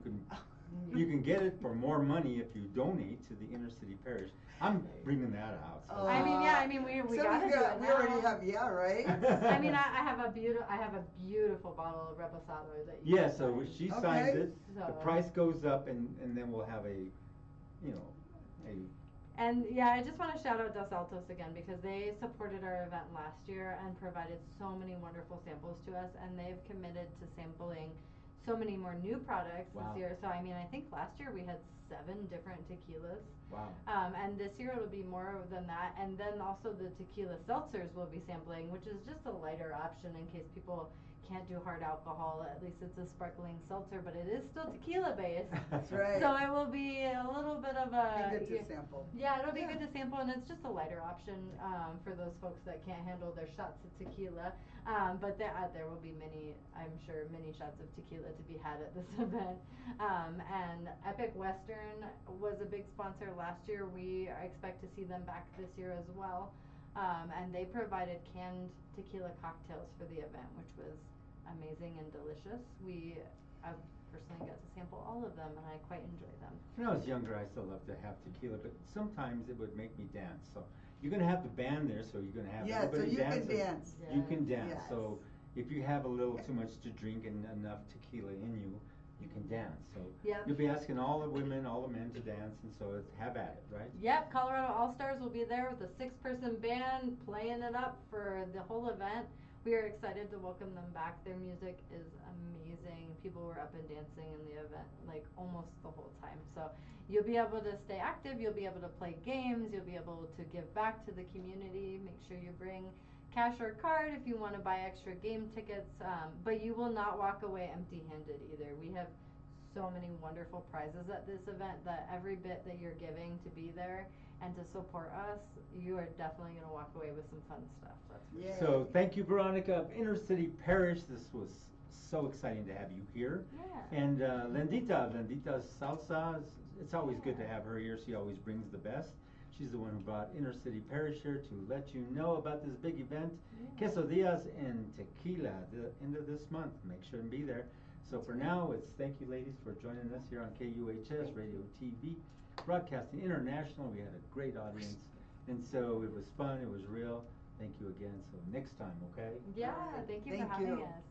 can get it for more money if you donate to the inner city parish. I'm bringing that out. So. I mean, yeah, I mean, we so gotta do it we now. already have, yeah, right? I mean, I have a beautiful bottle of Reposado that you Yeah, can so sign. she Okay. signs it, So- the price goes up, and then we'll have a, you know, a. And yeah, I just want to shout out Dos Altos again because they supported our event last year and provided so many wonderful samples to us, and they've committed to sampling so many more new products Wow. this year. So I mean, I think last year we had 7 different tequilas. Wow. And this year it'll be more than that. And then also the tequila seltzers will be sampling, which is just a lighter option in case people can't do hard alcohol. At least it's a sparkling seltzer, but it is still tequila based. That's right. So it will be a little bit of a Be good to sample. yeah, it'll be Yeah. good to sample, and it's just a lighter option for those folks that can't handle their shots of tequila. But there will be I'm sure, many shots of tequila to be had at this event. And Epic Western was a big sponsor last year. We expect to see them back this year as well. And they provided canned tequila cocktails for the event, which was amazing and delicious. I personally got to sample all of them, and I quite enjoyed them. When I was younger, I still loved to have tequila, but sometimes it would make me dance. So you're gonna have the band there, so you're gonna have Yeah, so everybody you dancing. can dance. You can dance. Yes. So if you have a little too much to drink and enough tequila in you, you can dance. So Yep. you'll be asking all the women, all the men to dance, and so have at it, right? Yep, Colorado All Stars will be there with a 6-person band playing it up for the whole event. We are excited to welcome them back. Their music is amazing. People were up and dancing in the event like almost the whole time. So you'll be able to stay active, you'll be able to play games, you'll be able to give back to the community. Make sure you bring cash or card if you want to buy extra game tickets, but you will not walk away empty-handed either. We have so many wonderful prizes at this event that every bit that you're giving to be there and to support us, you are definitely going to walk away with some fun stuff. That's for Yeah. So thank you, Veronica of Inner City Parish. This was so exciting to have you here. Yeah. And Lindita Salsa, it's always good to have her here. She always brings the best. She's the one who brought Inner City Parish here to let you know about this big event, Quesadillas and Tequila, the end of this month. Make sure and be there. So for now, it's thank you, ladies, for joining us here on KUHS Radio TV, broadcasting international. We had a great audience, and so it was fun. It was real. Thank you again. So next time, okay? Yeah, All right. thank you Thank for having you. us.